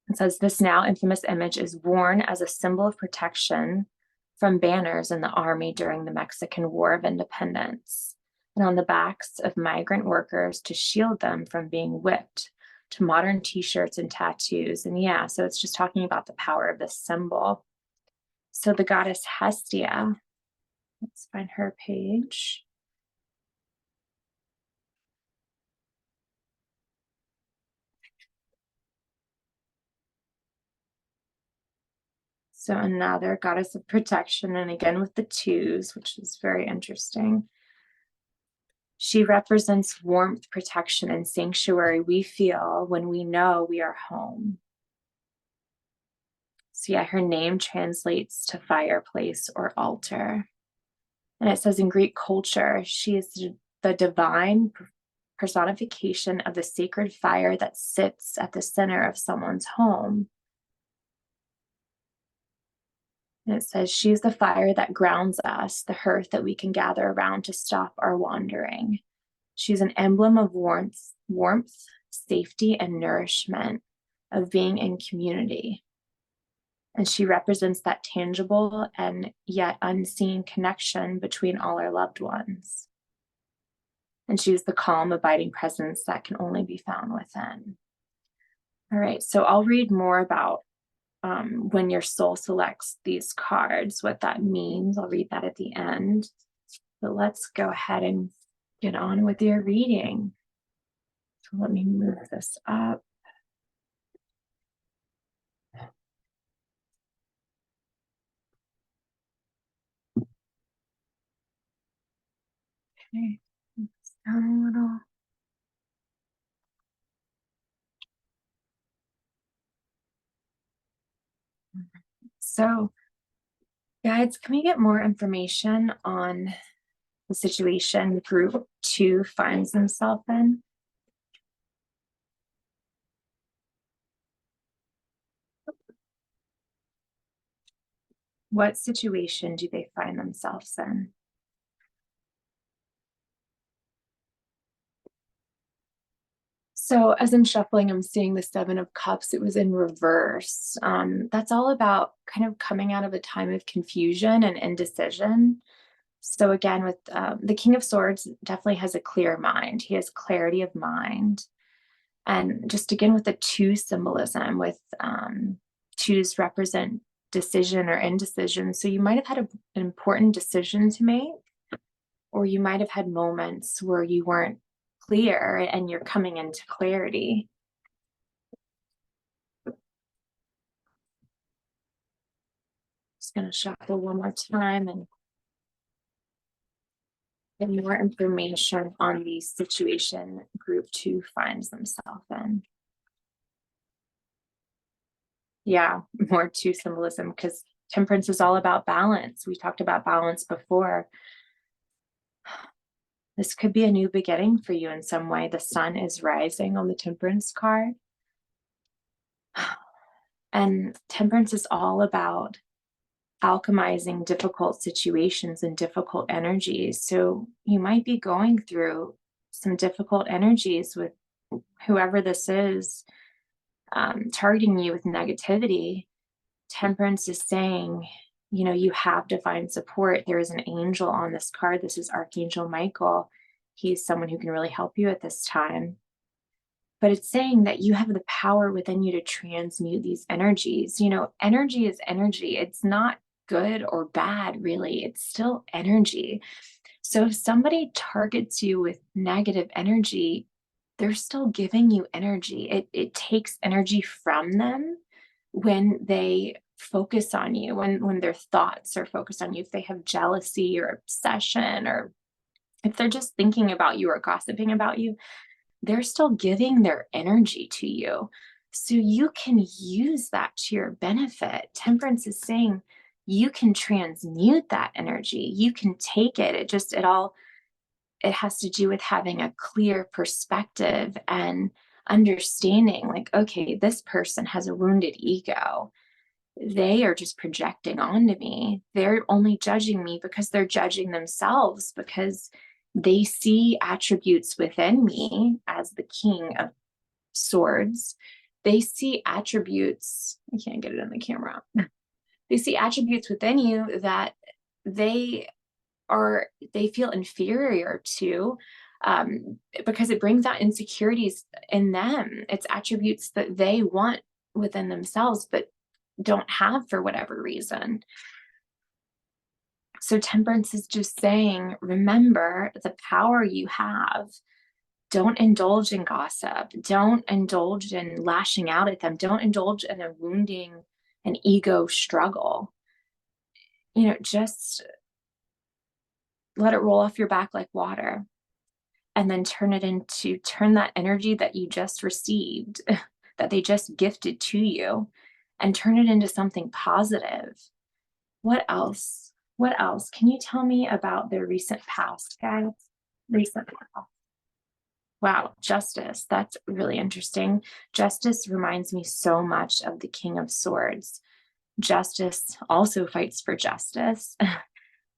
It says this now infamous image is worn as a symbol of protection from banners in the army during the Mexican War of Independence, and on the backs of migrant workers to shield them from being whipped, to modern t-shirts and tattoos. And yeah, so it's just talking about the power of this symbol. So the goddess Hestia, let's find her page. So another goddess of protection, and again with the 2s, which is very interesting. She represents warmth, protection, and sanctuary we feel when we know we are home. So yeah, her name translates to fireplace or altar. And it says in Greek culture, she is the divine personification of the sacred fire that sits at the center of someone's home. And it says she's the fire that grounds us, the hearth that we can gather around to stop our wandering. She's an emblem of warmth, safety, and nourishment, of being in community. And she represents that tangible and yet unseen connection between all our loved ones. And she's the calm, abiding presence that can only be found within. All right, so I'll read more about when your soul selects these cards, what that means. I'll read that at the end. But let's go ahead and get on with your reading. So let me move this up. Okay, down a little. So, guides, can we get more information on the situation group 2 finds themselves in? What situation do they find themselves in? So as I'm shuffling, I'm seeing the 7 of Cups. It was in reverse. That's all about kind of coming out of a time of confusion and indecision. So again, with the King of Swords, definitely has a clear mind. He has clarity of mind. And just again with the 2 symbolism, with 2s represent decision or indecision. So you might have had an important decision to make, or you might have had moments where you weren't clear and you're coming into clarity. Just going to shuffle one more time and get more information on the situation group 2 finds themselves in. Yeah, more 2 symbolism, because Temperance is all about balance. We talked about balance before. This could be a new beginning for you in some way. The sun is rising on the Temperance card. And Temperance is all about alchemizing difficult situations and difficult energies. So you might be going through some difficult energies with whoever this is, targeting you with negativity. Temperance is saying, you know, you have divine support. There is an angel on this card. This is Archangel Michael. He's someone who can really help you at this time. But it's saying that you have the power within you to transmute these energies. You know, energy is energy. It's not good or bad, really. It's still energy. So if somebody targets you with negative energy, they're still giving you energy. It takes energy from them when they focus on you, when their thoughts are focused on you, if they have jealousy or obsession, or if they're just thinking about you or gossiping about you, they're still giving their energy to you. So you can use that to your benefit. Temperance is saying you can transmute that energy. You can take it. It has to do with having a clear perspective and understanding, like, okay, this person has a wounded ego. They are just projecting onto me. They're only judging me because they're judging themselves, because they see attributes within me as the King of Swords. They see attributes, I can't get it on the camera. They see attributes within you that they feel inferior to, because it brings out insecurities in them. It's attributes that they want within themselves, but don't have for whatever reason. So Temperance is just saying, remember the power you have. Don't indulge in gossip. Don't indulge in lashing out at them. Don't indulge in a wounding, an ego struggle. You know, just let it roll off your back like water, and then turn that energy that you just received, that they just gifted to you, and turn it into something positive. What else? What else? Can you tell me about their recent past, guys? Recent past. Wow, justice. That's really interesting. Justice reminds me so much of the King of Swords. Justice also fights for justice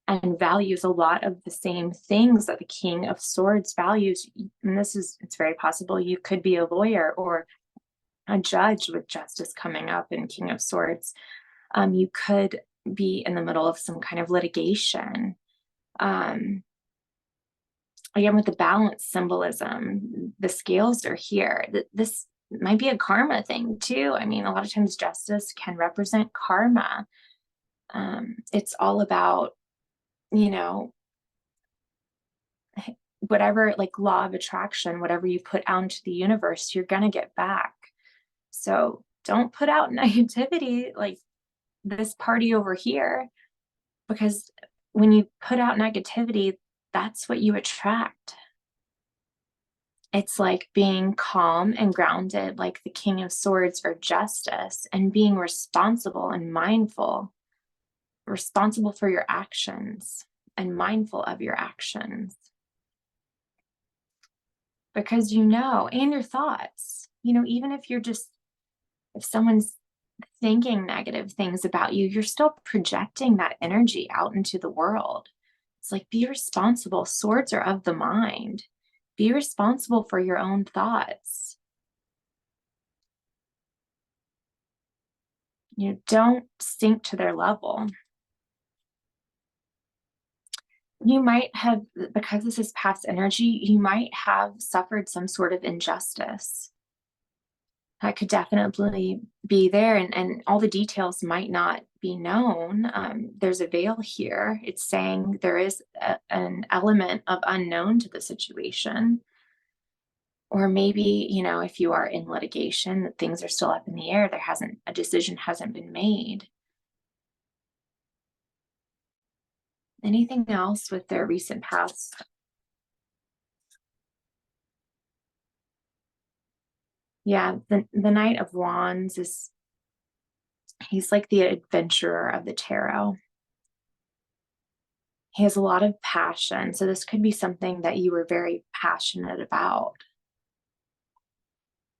and values a lot of the same things that the King of Swords values. And it's very possible you could be a lawyer or a judge with justice coming up in King of Swords. You could be in the middle of some kind of litigation. Again, with the balance symbolism, the scales are here. This might be a karma thing too. I mean, a lot of times justice can represent karma. It's all about, whatever, like law of attraction, whatever you put out into the universe, you're going to get back. So don't put out negativity like this party over here, because when you put out negativity, that's what you attract. It's like being calm and grounded, like the King of Swords or justice, and being responsible and mindful, responsible for your actions and mindful of your actions. Because and your thoughts, even if if someone's thinking negative things about you, you're still projecting that energy out into the world. It's like, be responsible. Swords are of the mind. Be responsible for your own thoughts. Don't sink to their level. You might have, because this is past energy, you might have suffered some sort of injustice. That could definitely be there, and all the details might not be known. There's a veil here. It's saying there is an element of unknown to the situation. Or maybe, if you are in litigation, things are still up in the air. A decision hasn't been made. Anything else with their recent past? Yeah, the Knight of Wands he's like the adventurer of the tarot. He has a lot of passion. So this could be something that you were very passionate about.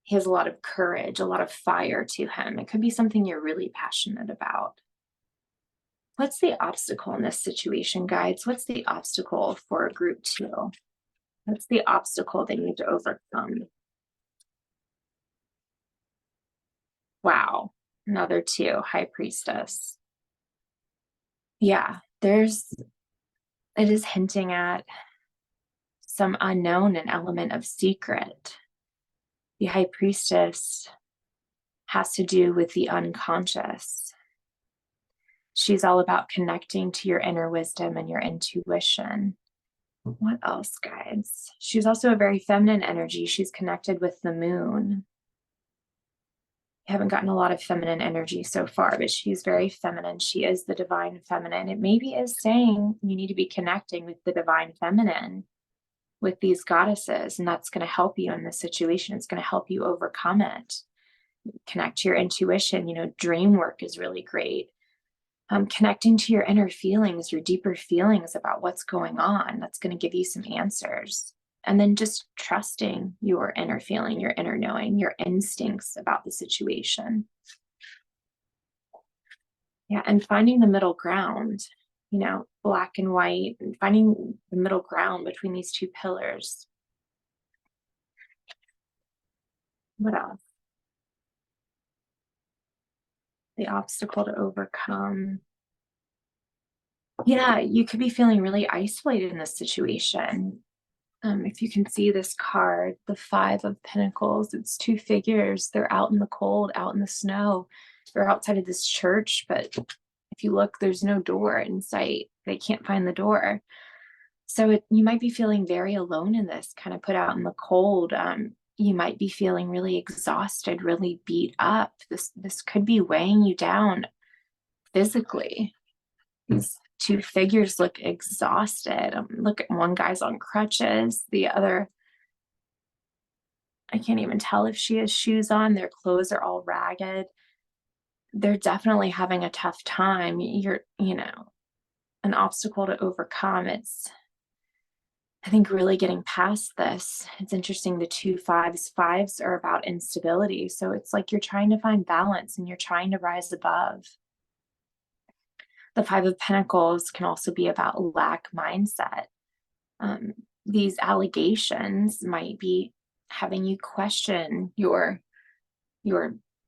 He has a lot of courage, a lot of fire to him. It could be something you're really passionate about. What's the obstacle in this situation, guides? What's the obstacle for group 2? What's the obstacle they need to overcome? Wow, another 2, High Priestess. Yeah, it is hinting at some unknown, an element of secret. The High Priestess has to do with the unconscious. She's all about connecting to your inner wisdom and your intuition. What else, guys? She's also a very feminine energy. She's connected with the moon. I haven't gotten a lot of feminine energy so far, but she's very feminine. She is the divine feminine. It maybe is saying you need to be connecting with the divine feminine, with these goddesses, and that's going to help you in this situation. It's going to help you overcome it. Connect to your intuition. Dream work is really great. Connecting to your inner feelings, your deeper feelings about what's going on. That's going to give you some answers. And then just trusting your inner feeling, your inner knowing, your instincts about the situation. Yeah, and finding the middle ground, black and white, and finding the middle ground between these 2 pillars. What else? The obstacle to overcome. Yeah, you could be feeling really isolated in this situation. If you can see this card, the 5 of Pentacles, it's 2 figures. They're out in the cold, out in the snow. They're outside of this church, but if you look, there's no door in sight. They can't find the door. So you might be feeling very alone in this, kind of put out in the cold. You might be feeling really exhausted, really beat up. This could be weighing you down physically. These 2 figures look exhausted. Look at one guy's on crutches. The other, I can't even tell if she has shoes on. Their clothes are all ragged. they're definitely having a tough time. You're, an obstacle to overcome. It's, I think, really getting past this. It's interesting. The two fives are about instability. So it's like you're trying to find balance and you're trying to rise above. The Five of Pentacles can also be about lack mindset. These allegations might be having you question your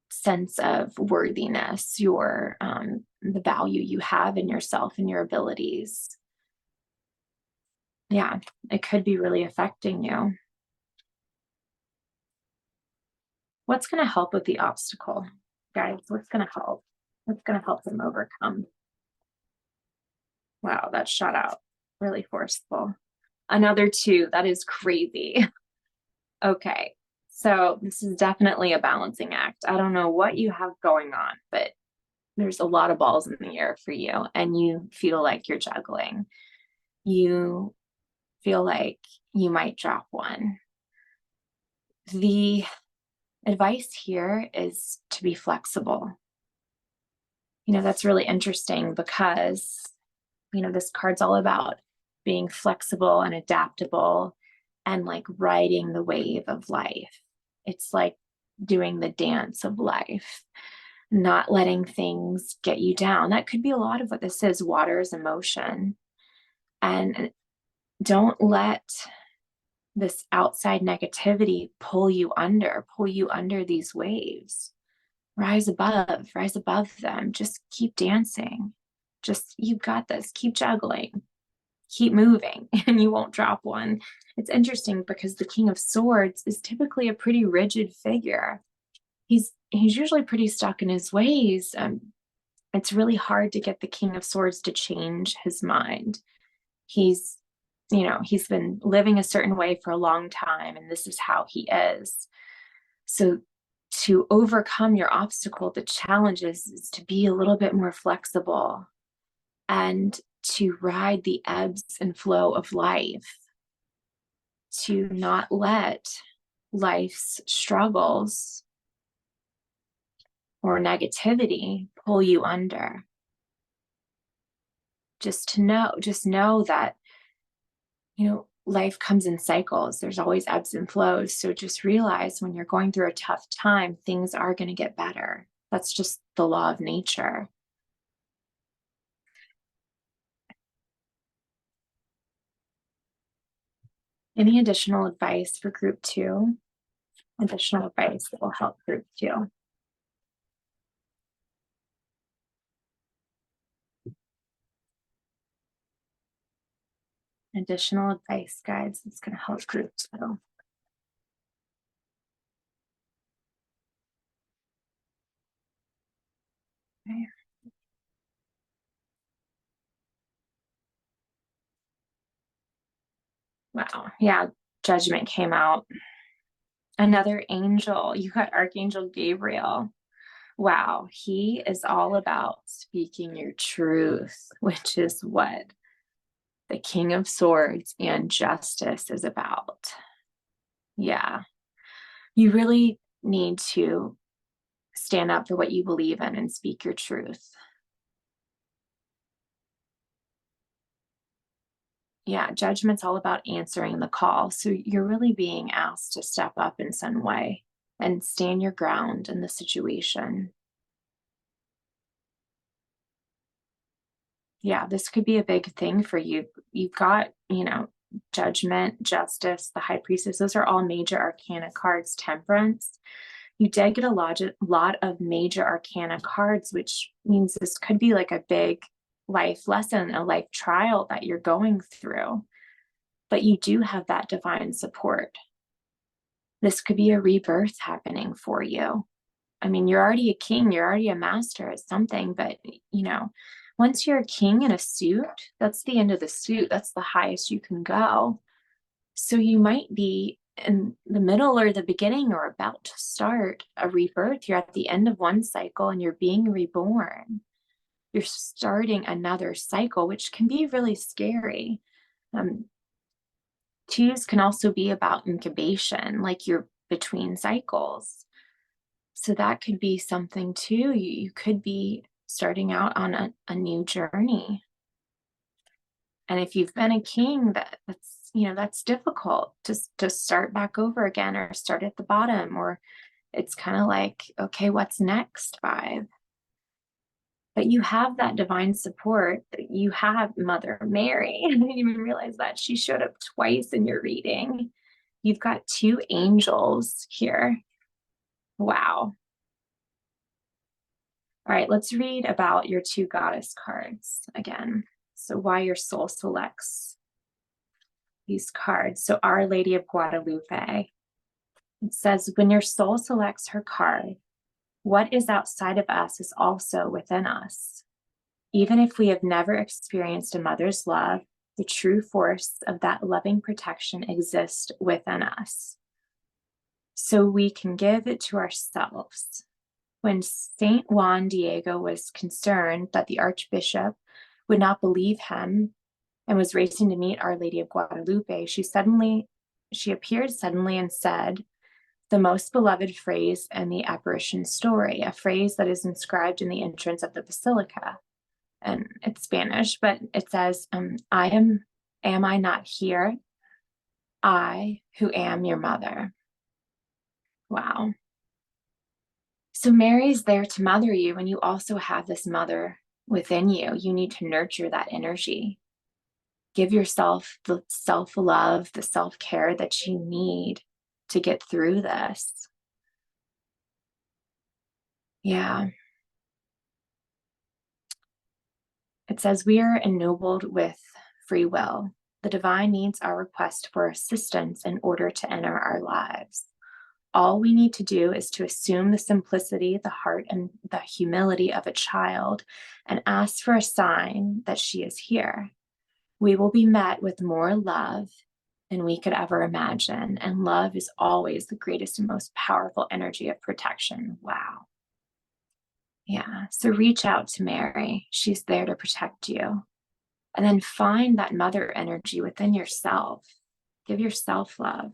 sense of worthiness, your the value you have in yourself and your abilities. Yeah, it could be really affecting you. What's going to help with the obstacle, guys? What's going to help? What's going to help them overcome? Wow, that shot out really forceful. Another two, that is crazy. Okay, so this is definitely a balancing act. I don't know what you have going on, but there's a lot of balls in the air for you, and you feel like you're juggling. You feel like you might drop one. The advice here is to be flexible. That's really interesting because, this card's all about being flexible and adaptable and like riding the wave of life. It's like doing the dance of life, not letting things get you down. That could be a lot of what this is. Water is emotion. And don't let this outside negativity pull you under these waves. Rise above them. Just keep dancing. You've got this. Keep juggling. Keep moving, and you won't drop one. It's interesting because the King of Swords is typically a pretty rigid figure. He's usually pretty stuck in his ways. It's really hard to get the King of Swords to change his mind. He's been living a certain way for a long time, and this is how he is. So to overcome your obstacle, the challenge is to be a little bit more flexible and to ride the ebbs and flow of life, to not let life's struggles or negativity pull you under. Just know that, life comes in cycles. There's always ebbs and flows. So just realize when you're going through a tough time, things are going to get better. That's just the law of nature. Any additional advice for group 2? Additional advice that will help group 2. Additional advice, guys, that's going to help group 2. Okay. Wow. Yeah. Judgment came out. Another angel. You got Archangel Gabriel. Wow. He is all about speaking your truth, which is what the King of Swords and Justice is about. Yeah. You really need to stand up for what you believe in and speak your truth. Yeah, Judgment's all about answering the call. So you're really being asked to step up in some way and stand your ground in the situation. Yeah, this could be a big thing for you. You've got, Judgment, Justice, the High Priestess. Those are all major arcana cards. Temperance. You did get a lot of major arcana cards, which means this could be like a big life lesson, a life trial that you're going through. But you do have that divine support. This could be a rebirth happening for you. I mean, you're already a king, you're already a master at something, but once you're a king in a suit, that's the end of the suit. That's the highest you can go. So you might be in the middle or the beginning or about to start a rebirth. You're at the end of one cycle and you're being reborn. You're starting another cycle, which can be really scary. Twos can also be about incubation, like you're between cycles. So that could be something too. You could be starting out on a new journey. And if you've been a king, that's difficult to start back over again or start at the bottom, or it's kind of like, okay, what's next, 5? But you have that divine support. You have Mother Mary. I didn't even realize that she showed up twice in your reading. You've got 2 angels here. Wow. All right, let's read about your 2 goddess cards again. So why your soul selects these cards. So Our Lady of Guadalupe. It says, when your soul selects her card, what is outside of us is also within us. Even if we have never experienced a mother's love, the true force of that loving protection exists within us. So we can give it to ourselves. When Saint Juan Diego was concerned that the Archbishop would not believe him and was racing to meet Our Lady of Guadalupe, she appeared suddenly and said the most beloved phrase in the apparition story, a phrase that is inscribed in the entrance of the basilica. And it's Spanish, but it says, am I not here? I, who am your mother. Wow. So Mary's there to mother you, and you also have this mother within you. You need to nurture that energy. Give yourself the self-love, the self-care that you need to get through this. Yeah. It says, we are ennobled with free will. The divine needs our request for assistance in order to enter our lives. All we need to do is to assume the simplicity, the heart, and the humility of a child and ask for a sign that she is here. We will be met with more love than we could ever imagine. And love is always the greatest and most powerful energy of protection. Wow. Yeah. So reach out to Mary. She's there to protect you. And then find that mother energy within yourself. Give yourself love.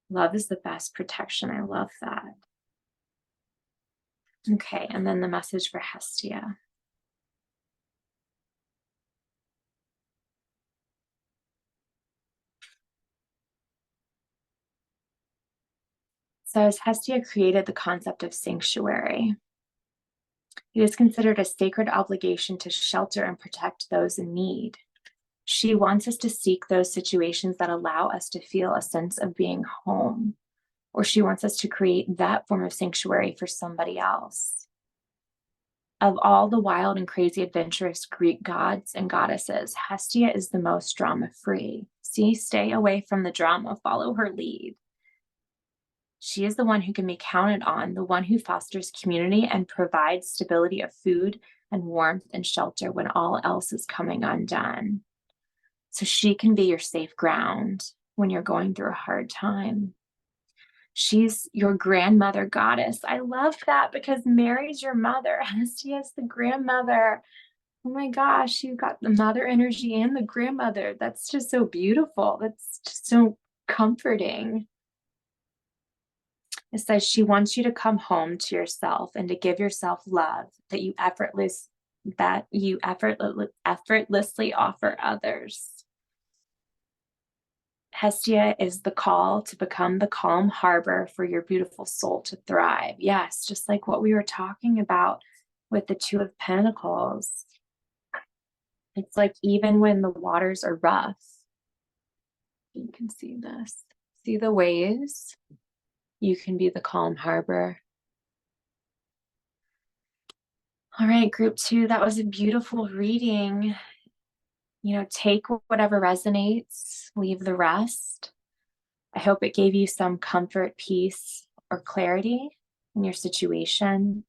Love is the best protection. I love that. Okay, and then the message for Hestia. So as Hestia created the concept of sanctuary, it is considered a sacred obligation to shelter and protect those in need. She wants us to seek those situations that allow us to feel a sense of being home, or she wants us to create that form of sanctuary for somebody else. Of all the wild and crazy adventurous Greek gods and goddesses, Hestia is the most drama-free. See, stay away from the drama, follow her lead. She is the one who can be counted on, the one who fosters community and provides stability of food and warmth and shelter when all else is coming undone. So she can be your safe ground when you're going through a hard time. She's your grandmother goddess. I love that because Mary's your mother. Hestia is the grandmother. Oh my gosh, you got the mother energy and the grandmother. That's just so beautiful. That's just so comforting. It says she wants you to come home to yourself and to give yourself love that you effortlessly offer others. Hestia is the call to become the calm harbor for your beautiful soul to thrive. Yes, just like what we were talking about with the 2 of Pentacles. It's like even when the waters are rough, you can see this. See the waves? You can be the calm harbor. All right, group 2, that was a beautiful reading. Take whatever resonates, leave the rest. I hope it gave you some comfort, peace, or clarity in your situation.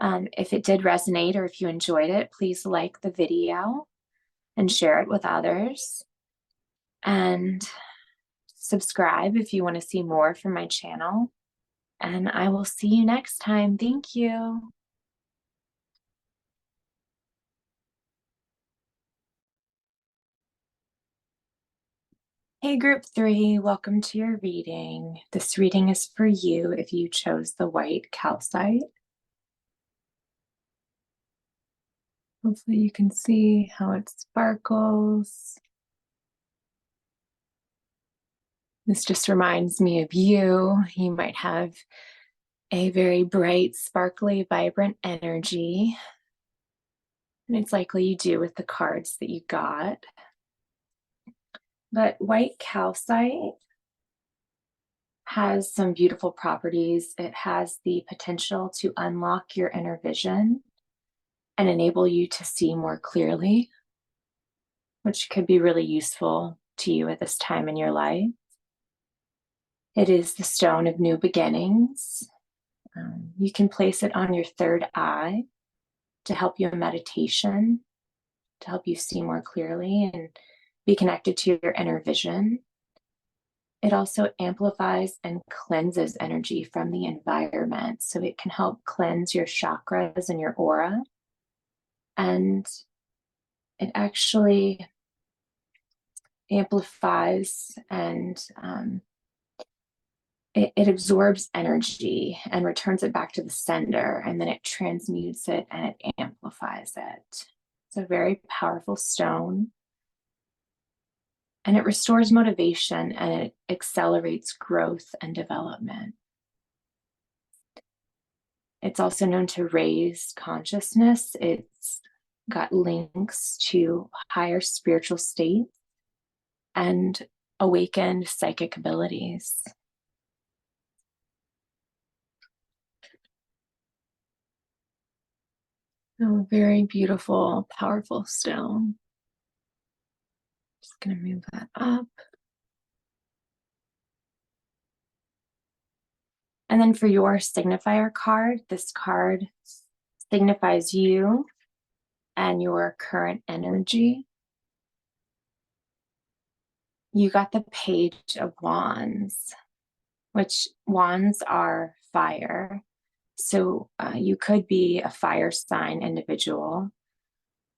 If it did resonate or if you enjoyed it, please like the video and share it with others. And subscribe if you want to see more from my channel. And I will see you next time. Thank you. Hey, Hey, group 3, welcome to your reading. This reading is for you if you chose the white calcite. Hopefully you can see how it sparkles. This just reminds me of you. You might have a very bright, sparkly, vibrant energy. And it's likely you do with the cards that you got. But white calcite has some beautiful properties. It has the potential to unlock your inner vision and enable you to see more clearly, which could be really useful to you at this time in your life. It is the stone of new beginnings. You can place it on your third eye to help you in meditation, to help you see more clearly and be connected to your inner vision. It also amplifies and cleanses energy from the environment. So it can help cleanse your chakras and your aura. And it actually amplifies and it absorbs energy and returns it back to the sender, and then it transmutes it and it amplifies it. It's a very powerful stone, and it restores motivation and it accelerates growth and development. It's also known to raise consciousness. It's got links to higher spiritual states and awakened psychic abilities. Oh, very beautiful, powerful stone. Just going to move that up. And then for your signifier card, this card signifies you and your current energy. You got the Page of Wands, which wands are fire. So you could be a fire sign individual,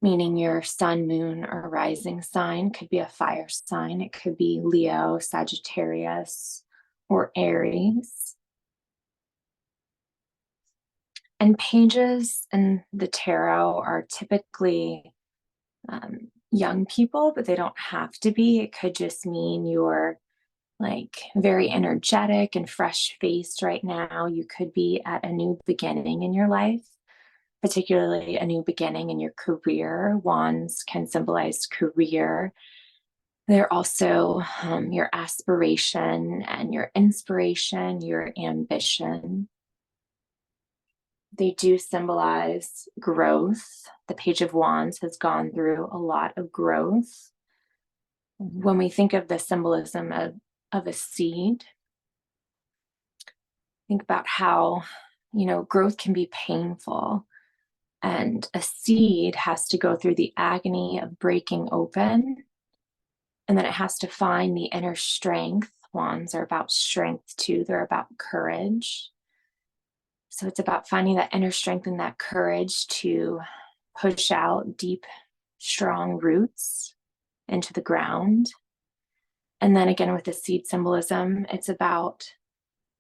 meaning your sun, moon, or rising sign could be a fire sign. It could be Leo, Sagittarius, or Aries. And pages in the tarot are typically young people, but they don't have to be. It could just mean you're like very energetic and fresh faced right now. You could be at a new beginning in your life, particularly a new beginning in your career. Wands can symbolize career. They're also your aspiration and your inspiration, your ambition. They do symbolize growth. The Page of Wands has gone through a lot of growth. When we think of the symbolism of a seed, think about how, growth can be painful. And a seed has to go through the agony of breaking open. And then it has to find the inner strength. Wands are about strength too. They're about courage. So it's about finding that inner strength and that courage to push out deep, strong roots into the ground. And then again, with the seed symbolism, it's about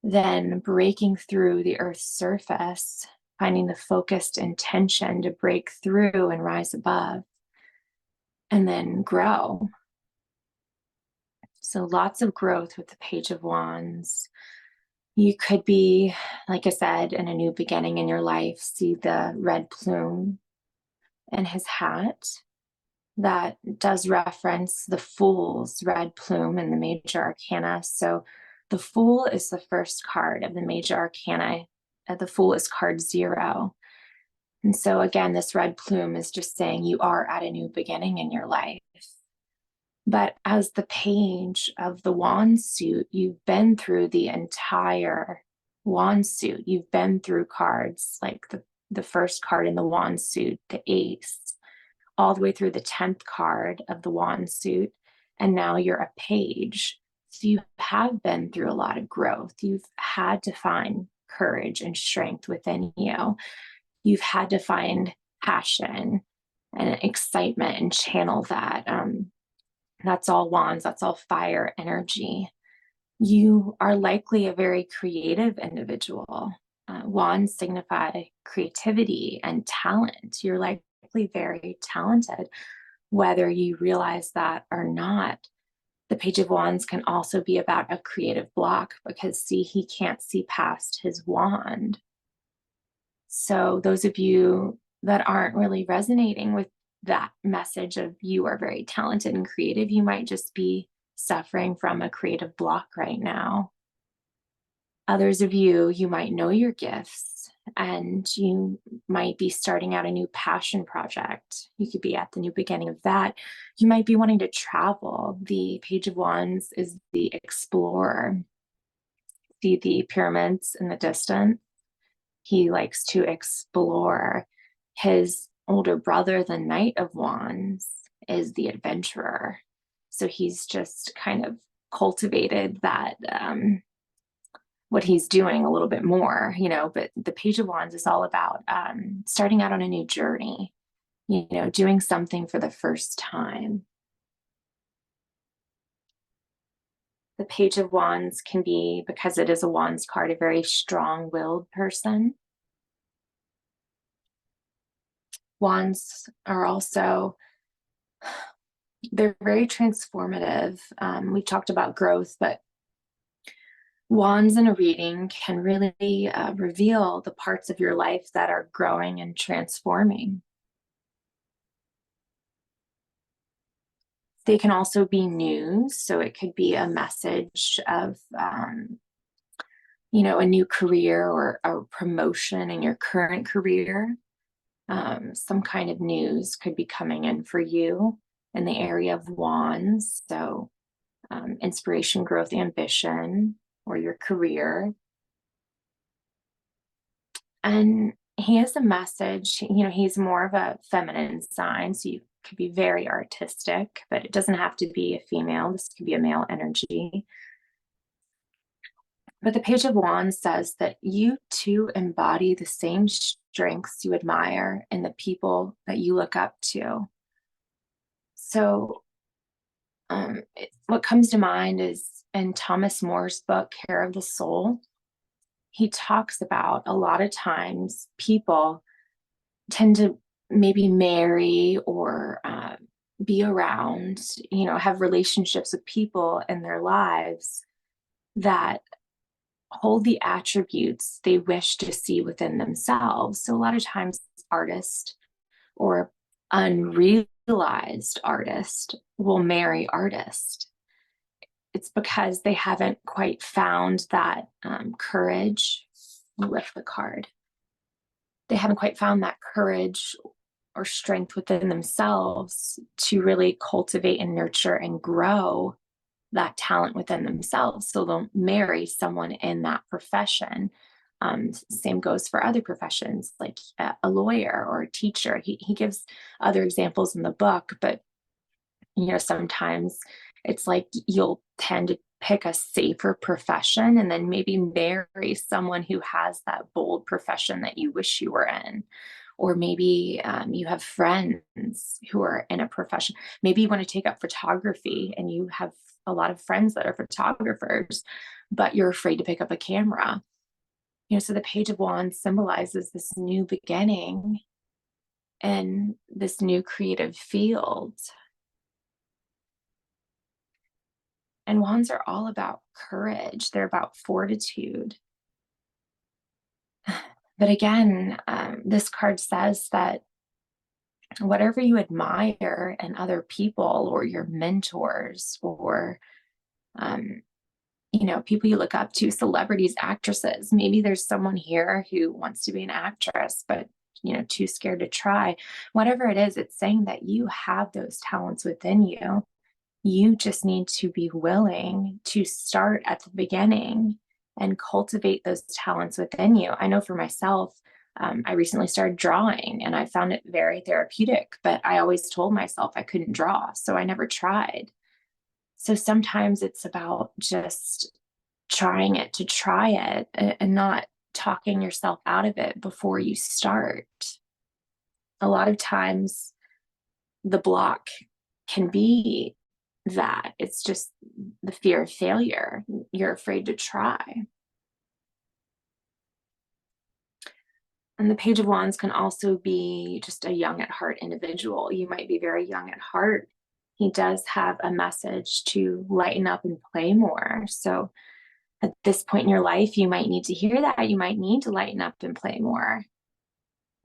then breaking through the earth's surface, finding the focused intention to break through and rise above, and then grow. So lots of growth with the Page of Wands. You could be, like I said, in a new beginning in your life. See the red plume in his hat. That does reference the Fool's red plume in the major arcana. So the Fool is the first card of the major arcana. The Fool is card 0. And so again, this red plume is just saying you are at a new beginning in your life. But as the Page of the Wand suit, you've been through the entire wand suit. You've been through cards like the first card in the wand suit, the Ace, all the way through the 10th card of the wand suit. And now you're a page. So you have been through a lot of growth. You've had to find courage and strength within you. You've had to find passion and excitement and channel that. That's all wands, that's all fire energy. You are likely a very creative individual. Wands signify creativity and talent. You're likely very talented, whether you realize that or not. The Page of Wands can also be about a creative block because, see, he can't see past his wand. So those of you that aren't really resonating with that message of you are very talented and creative, you might just be suffering from a creative block right now. Others of you, you might know your gifts and you might be starting out a new passion project. You could be at the new beginning of that. You might be wanting to travel. The Page of Wands is the explorer. See the pyramids in the distance? He likes to explore. His older brother, the Knight of Wands, is the adventurer. So he's just kind of cultivated that what he's doing a little bit more, but the Page of Wands is all about starting out on a new journey, doing something for the first time. The Page of Wands can be, because it is a Wands card, a very strong-willed person. Wands are also, they're very transformative. We talked about growth, but Wands in a reading can really reveal the parts of your life that are growing and transforming. They can also be news, so it could be a message of, a new career or a promotion in your current career. Some kind of news could be coming in for you in the area of Wands, so inspiration, growth, ambition, or your career. And he has a message, he's more of a feminine sign, so you could be very artistic, but it doesn't have to be a female. This could be a male energy. But the Page of Wands says that you too embody the same strengths you admire in the people that you look up to. So what comes to mind is in Thomas More's book, Care of the Soul, he talks about a lot of times people tend to maybe marry or be around, have relationships with people in their lives that hold the attributes they wish to see within themselves. So a lot of times artists or unrealized artist will marry artist. It's because they haven't quite found that courage. Lift the card. They haven't quite found that courage or strength within themselves to really cultivate and nurture and grow that talent within themselves. So they'll marry someone in that profession. Same goes for other professions, like a lawyer or a teacher. He gives other examples in the book, but sometimes it's like you'll tend to pick a safer profession and then maybe marry someone who has that bold profession that you wish you were in. Or maybe you have friends who are in a profession. Maybe you want to take up photography and you have a lot of friends that are photographers, but you're afraid to pick up a camera. So the Page of Wands symbolizes this new beginning and this new creative field. And wands are all about courage. They're about fortitude. But again, this card says that whatever you admire in other people or your mentors or, people you look up to, celebrities, actresses, maybe there's someone here who wants to be an actress, but, too scared to try. Whatever it is, it's saying that you have those talents within you. You just need to be willing to start at the beginning and cultivate those talents within you. I know for myself, I recently started drawing and I found it very therapeutic, but I always told myself I couldn't draw, so I never tried. So sometimes it's about just trying it to try it and not talking yourself out of it before you start. A lot of times the block can be that. It's just the fear of failure. You're afraid to try. And the Page of Wands can also be just a young at heart individual. You might be very young at heart. He does have a message to lighten up and play more. So at this point in your life, you might need to hear that. You might need to lighten up and play more.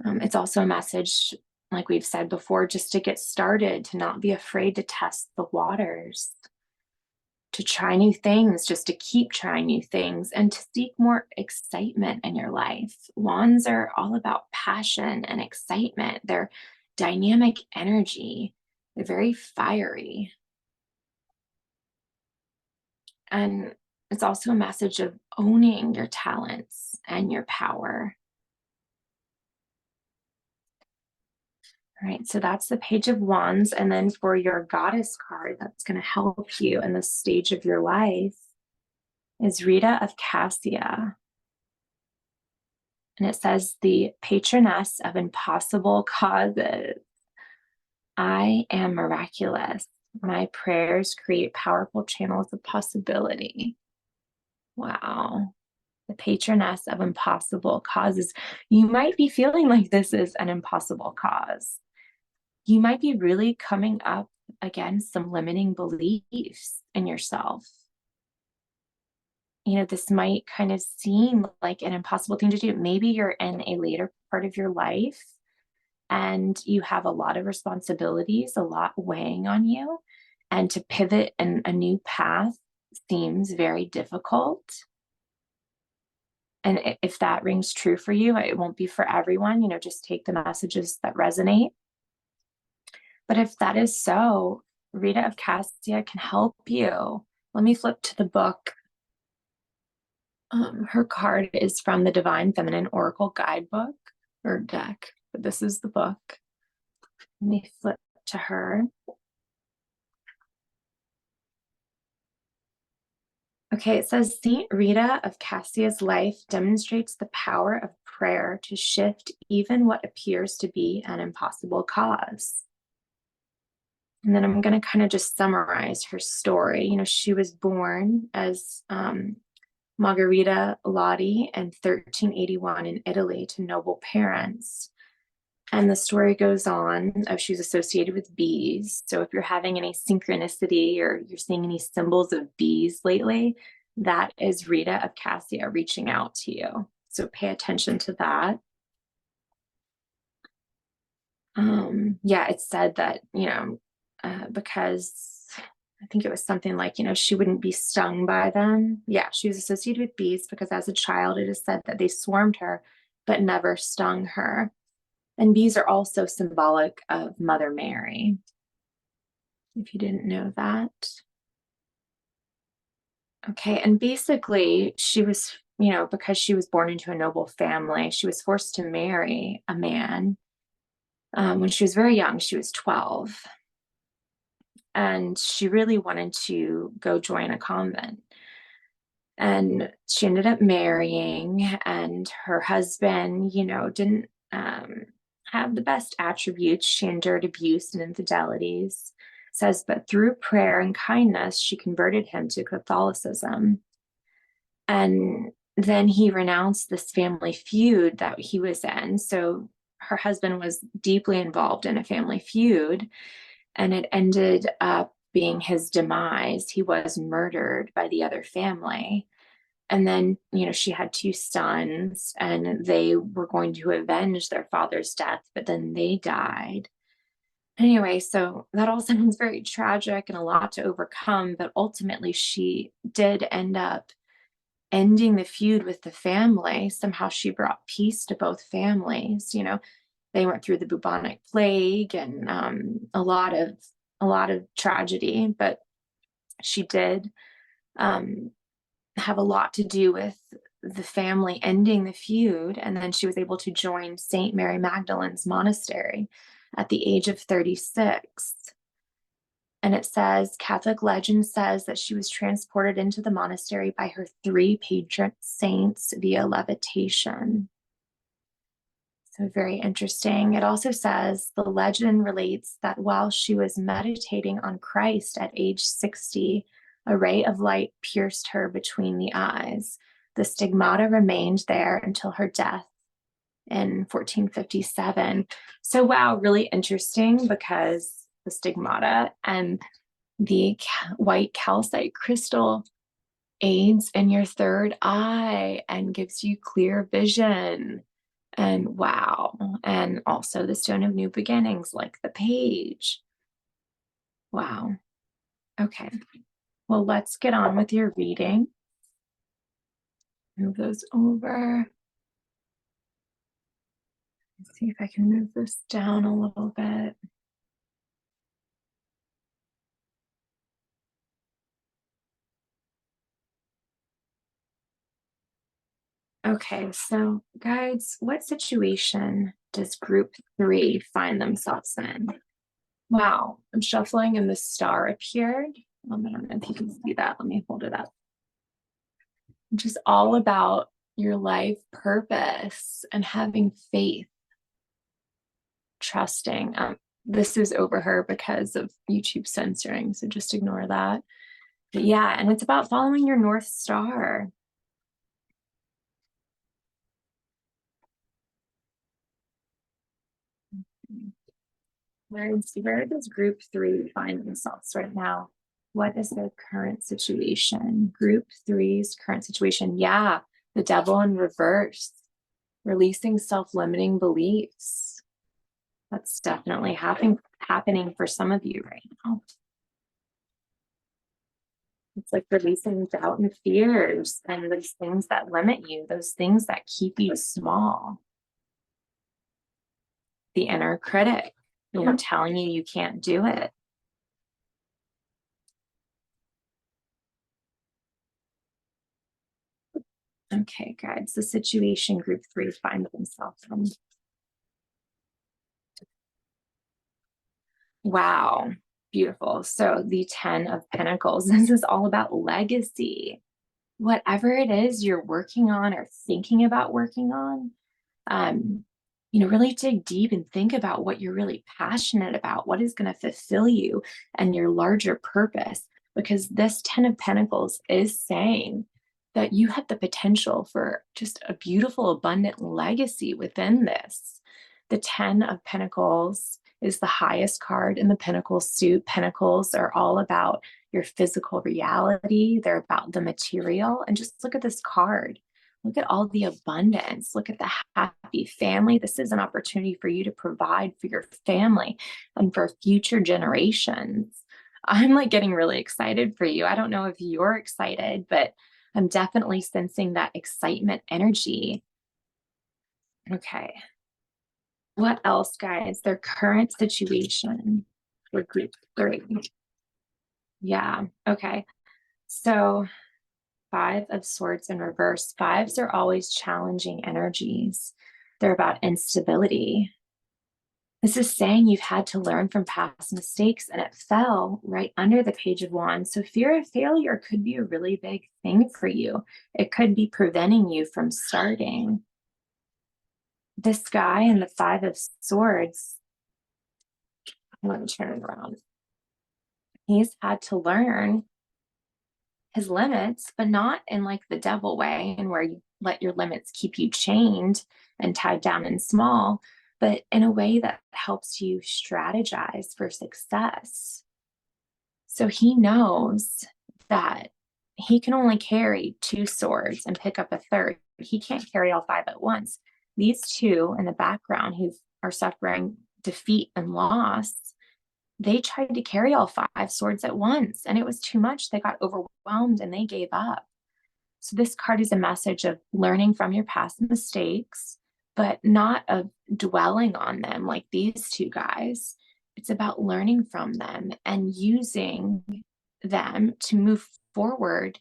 It's also a message, like we've said before, just to get started, to not be afraid to test the waters, to try new things, just to keep trying new things, and to seek more excitement in your life. Wands are all about passion and excitement. They're dynamic energy. They're very fiery. And it's also a message of owning your talents and your power. All right, so that's the Page of Wands. And then for your Goddess card, that's going to help you in this stage of your life, is Rita of Cassia. And it says, the patroness of impossible causes. I am miraculous. My prayers create powerful channels of possibility. Wow. The patroness of impossible causes. You might be feeling like this is an impossible cause. You might be really coming up against some limiting beliefs in yourself. You know, this might kind of seem like an impossible thing to do. Maybe you're in a later part of your life and you have a lot of responsibilities, a lot weighing on you, and to pivot in a new path seems very difficult. And if that rings true for you, it won't be for everyone. You know, just take the messages that resonate. But if that is so, Rita of Cassia can help you. Let me flip to the book. Her card is from the Divine Feminine Oracle Guidebook or deck, but this is the book. Let me flip to her. Okay, it says Saint Rita of Cassia's life demonstrates the power of prayer to shift even what appears to be an impossible cause. And then I'm going to kind of just summarize her story. You know, she was born as Margherita Lotti in 1381 in Italy to noble parents. And the story goes on of she's associated with bees. So if you're having any synchronicity or you're seeing any symbols of bees lately, that is Rita of Cassia reaching out to you. So pay attention to that. Yeah, it's said that, you know, because I think it was something like, you know, she wouldn't be stung by them. Yeah, she was associated with bees because as a child, it is said that they swarmed her, but never stung her. And bees are also symbolic of Mother Mary, if you didn't know that. Okay, and basically she was, you know, because she was born into a noble family, she was forced to marry a man when she was very young. She was 12. And she really wanted to go join a convent. And she ended up marrying, and her husband, you know, didn't have the best attributes. She endured abuse and infidelities. It says, but through prayer and kindness, she converted him to Catholicism. And then he renounced this family feud that he was in. So her husband was deeply involved in a family feud, and it ended up being his demise. He was murdered by the other family. And then, you know, she had 2 sons, and they were going to avenge their father's death, but then they died. Anyway, so that all sounds very tragic and a lot to overcome, but ultimately she did end up ending the feud with the family. Somehow she brought peace to both families. You know, they went through the bubonic plague and a lot of tragedy, but she did have a lot to do with the family ending the feud. And then she was able to join Saint Mary Magdalene's monastery at the age of 36. And it says, Catholic legend says that she was transported into the monastery by her 3 patron saints via levitation. So very interesting. It also says the legend relates that while she was meditating on Christ at age 60, a ray of light pierced her between the eyes. The stigmata remained there until her death in 1457. So, wow, really interesting, because the stigmata and the white calcite crystal aids in your third eye and gives you clear vision. And wow. And also the stone of new beginnings, like the page. Wow. Okay. Well, let's get on with your reading. Move those over. Let's see if I can move this down a little bit. Okay, so guides, what situation does group 3 find themselves in? Wow, I'm shuffling and the star appeared. I don't know if you can see that. Let me hold it up. Just all about your life purpose and having faith, trusting. This is over her because of YouTube censoring, so just ignore that. But yeah, and it's about following your North Star. Where does group 3 find themselves right now? What is their current situation? Group 3's current situation. Yeah, the devil in reverse, releasing self-limiting beliefs. That's definitely happening for some of you right now. It's like releasing doubt and fears and those things that limit you, those things that keep you small. The inner critic, telling you can't do it. Okay, guys, the situation group 3 find themselves in. Wow, beautiful. So the 10 of Pentacles, this is all about legacy. Whatever it is you're working on or thinking about working on, really dig deep and think about what you're really passionate about, what is going to fulfill you and your larger purpose. Because this 10 of Pentacles is saying that you have the potential for just a beautiful, abundant legacy within this. The 10 of Pentacles is the highest card in the Pentacle suit. Pentacles are all about your physical reality. They're about the material. And just look at this card. Look at all the abundance. Look at the happy family. This is an opportunity for you to provide for your family and for future generations. I'm like getting really excited for you. I don't know if you're excited, but I'm definitely sensing that excitement energy. Okay. What else, guys? Their current situation for group 3. Yeah. Okay. So 5 of Swords in reverse. 5s are always challenging energies. They're about instability. This is saying you've had to learn from past mistakes, and it fell right under the Page of Wands. So fear of failure could be a really big thing for you. It could be preventing you from starting. This guy in the 5 of Swords, let me turn it around. He's had to learn his limits, but not in like the devil way and where you let your limits keep you chained and tied down and small, but in a way that helps you strategize for success. So he knows that he can only carry 2 swords and pick up a third. He can't carry all 5 at once. These 2 in the background who are suffering defeat and loss, they tried to carry all 5 swords at once, and it was too much. They got overwhelmed and they gave up. So this card is a message of learning from your past mistakes, but not of dwelling on them like these 2 guys. It's about learning from them and using them to move forward,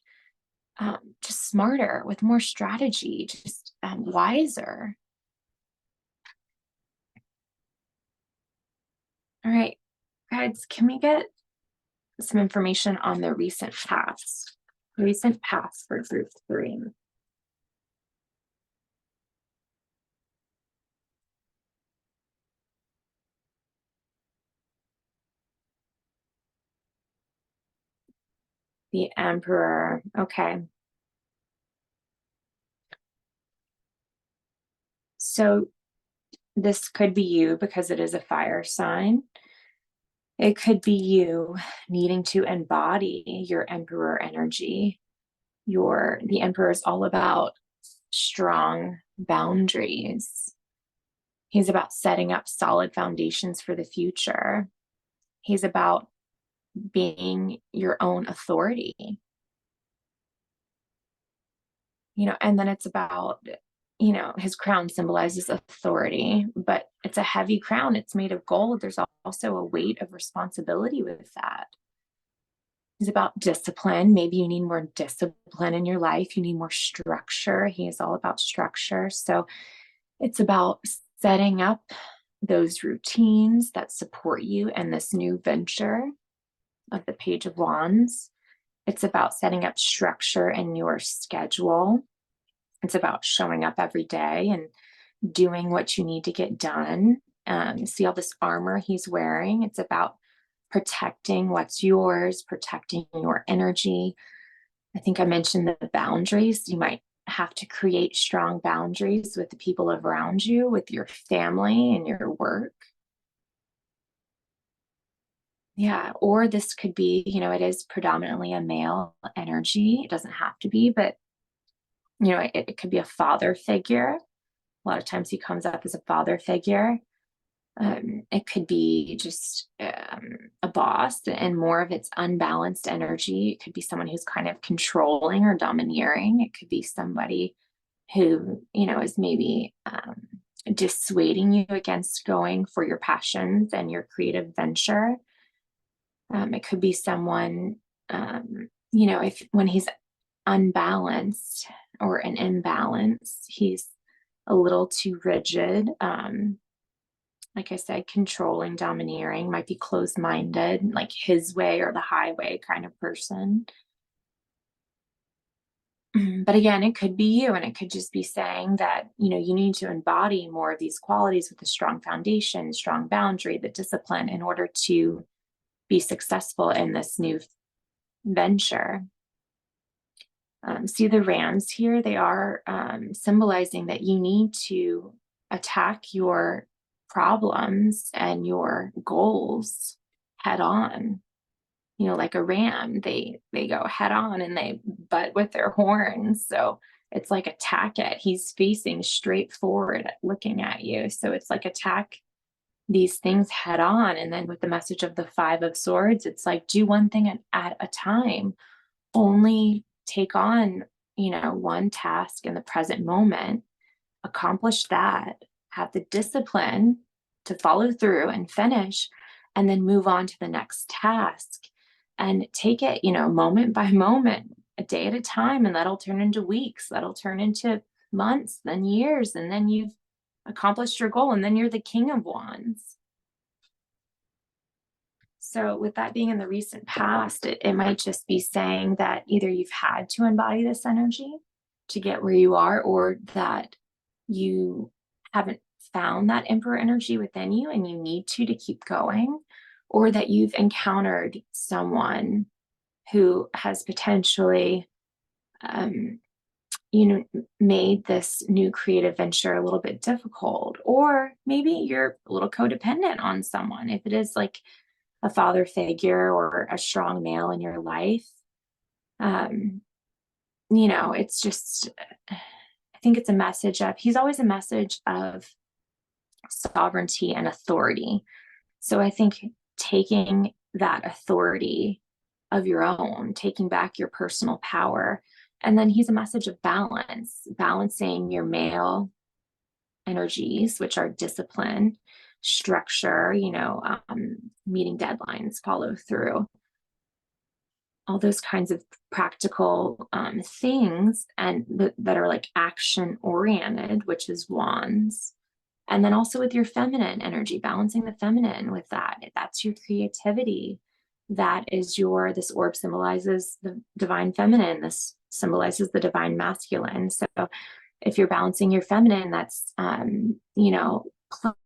just smarter, with more strategy, just wiser. All right, guys, can we get some information on the recent past? Recent past for group 3. The Emperor. Okay. So this could be you because it is a fire sign. It could be you needing to embody your Emperor energy. The Emperor is all about strong boundaries. He's about setting up solid foundations for the future. He's about being your own authority. And then it's about, his crown symbolizes authority, but it's a heavy crown. It's made of gold. There's also a weight of responsibility with that. He's about discipline. Maybe you need more discipline in your life. You need more structure. He is all about structure. So it's about setting up those routines that support you in this new venture of the Page of Wands. It's about setting up structure in your schedule. It's about showing up every day and doing what you need to get done. See all this armor he's wearing? It's about protecting what's yours, protecting your energy. I think I mentioned the boundaries. You might have to create strong boundaries with the people around you, with your family and your work. Yeah, or this could be, it is predominantly a male energy. It doesn't have to be, but, it could be a father figure. A lot of times he comes up as a father figure. It could be just a boss and more of its unbalanced energy. It could be someone who's kind of controlling or domineering. It could be somebody who, is maybe dissuading you against going for your passions and your creative venture. It could be someone, when he's unbalanced or an imbalance, he's a little too rigid. Like I said, controlling, domineering, might be closed-minded, like his way or the highway kind of person. But again, it could be you, and it could just be saying that, you need to embody more of these qualities with a strong foundation, strong boundary, the discipline in order to be successful in this new venture. See the rams here, they are symbolizing that you need to attack your problems and your goals head on. Like a ram, they go head on and they butt with their horns. So it's like attack it. He's facing straight forward looking at you. So it's like attack these things head on. And then with the message of the 5 of Swords, it's like do one thing at a time. Only take on, one task in the present moment, accomplish that, have the discipline to follow through and finish, and then move on to the next task and take it, moment by moment, a day at a time, and that'll turn into weeks, that'll turn into months, then years, and then you've accomplished your goal, and then you're the King of Wands. So with that being in the recent past, it might just be saying that either you've had to embody this energy to get where you are, or that you haven't found that Emperor energy within you and you need to keep going, or that you've encountered someone who has potentially, made this new creative venture a little bit difficult, or maybe you're a little codependent on someone. If it is like a father figure or a strong male in your life, it's just, I think it's a message of, he's always a message of sovereignty and authority. So I think taking that authority of your own, taking back your personal power. And then he's a message of balance, balancing your male energies, which are discipline, structure, meeting deadlines, follow through, all those kinds of practical things, and that are like action oriented, which is Wands. And then also with your feminine energy, balancing the feminine with that. That's your creativity. That is this orb symbolizes the divine feminine. This symbolizes the divine masculine. So if you're balancing your feminine, that's,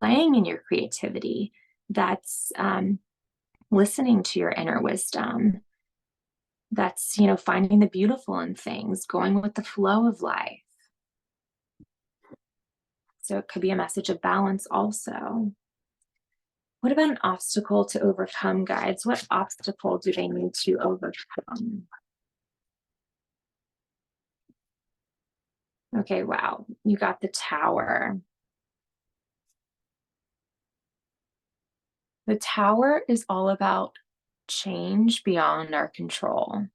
playing in your creativity. That's listening to your inner wisdom. That's, finding the beautiful in things, going with the flow of life. So it could be a message of balance also. What about an obstacle to overcome, guides? What obstacle do they need to overcome? Okay, wow. You got the Tower. The Tower is all about change beyond our control.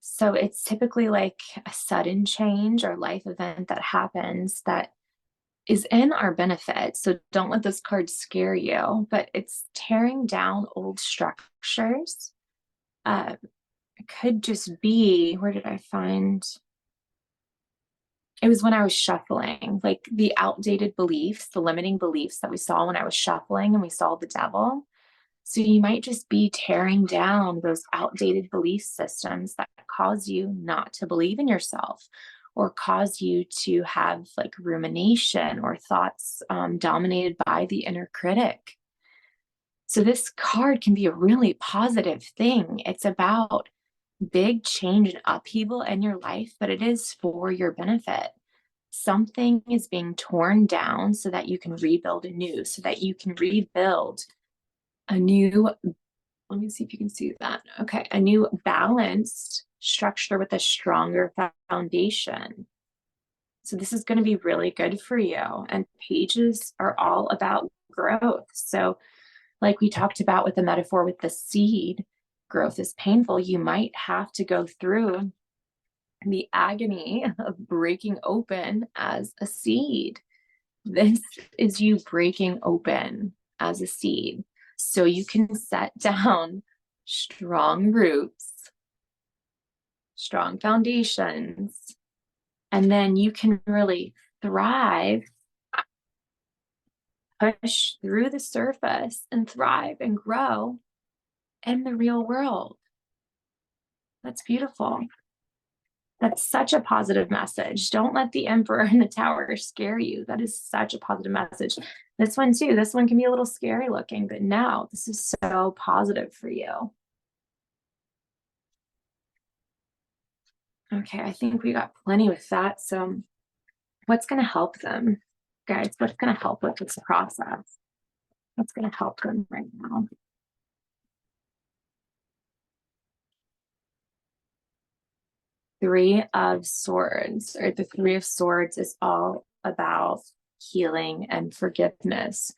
So it's typically like a sudden change or life event that happens that is in our benefit. So don't let this card scare you, but it's tearing down old structures. It could just be, where did I find? It was when I was shuffling, like the outdated beliefs, the limiting beliefs that we saw when I was shuffling and we saw the devil. So you might just be tearing down those outdated belief systems that cause you not to believe in yourself or cause you to have like rumination or thoughts dominated by the inner critic. So this card can be a really positive thing. It's about big change and upheaval in your life, but it is for your benefit. Something is being torn down so that you can rebuild anew, so that you can rebuild a new, let me see if you can see that. Okay, a new balanced structure with a stronger foundation. So this is going to be really good for you. And pages are all about growth. So like we talked about with the metaphor with the seed, growth is painful. You might have to go through the agony of breaking open as a seed. This is you breaking open as a seed. So you can set down strong roots, strong foundations, and then you can really thrive, push through the surface and thrive and grow in the real world. That's beautiful. That's such a positive message. Don't let the Emperor and the Tower scare you. That is such a positive message. This one too, this one can be a little scary looking, but no, this is so positive for you. Okay, I think we got plenty with that. So what's going to help them, guys? What's going to help with this process? What's going to help them right now? Three of Swords, or the Three of Swords is all about healing and forgiveness.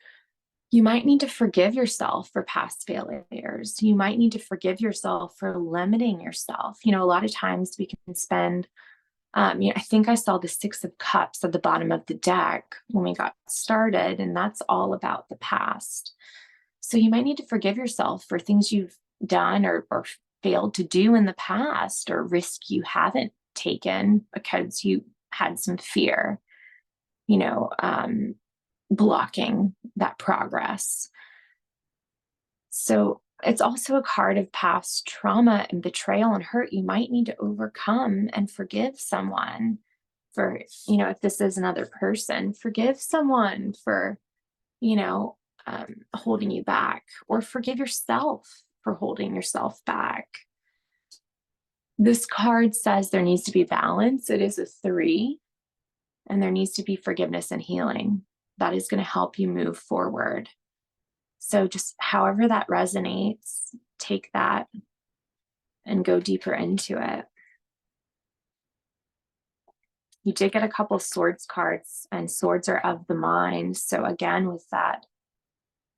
You might need to forgive yourself for past failures. You might need to forgive yourself for limiting yourself. A lot of times we can spend, I think I saw the Six of Cups at the bottom of the deck when we got started, and that's all about the past. So you might need to forgive yourself for things you've done or failed to do in the past, or risk you haven't taken because you had some fear, blocking that progress. So it's also a card of past trauma and betrayal and hurt you might need to overcome and forgive someone for, if this is another person, forgive someone for, holding you back, or forgive yourself for holding yourself back. This card says there needs to be balance. It is a 3, and there needs to be forgiveness and healing. That is going to help you move forward. So just however that resonates, take that and go deeper into it. You did get a couple of Swords cards, and swords are of the mind. So again, with that,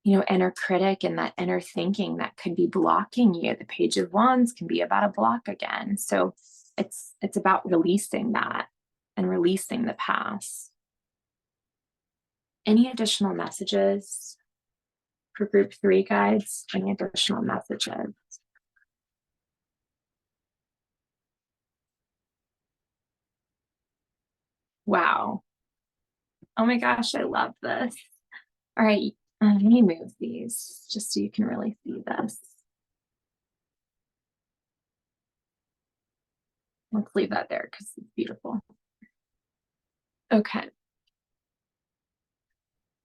inner critic and that inner thinking that could be blocking you. The Page of Wands can be about a block again. So it's about releasing that and releasing the past. Any additional messages for group 3, guides? Any additional messages? Wow. Oh my gosh, I love this. All right, let me move these just so you can really see this. Let's leave that there because it's beautiful. Okay.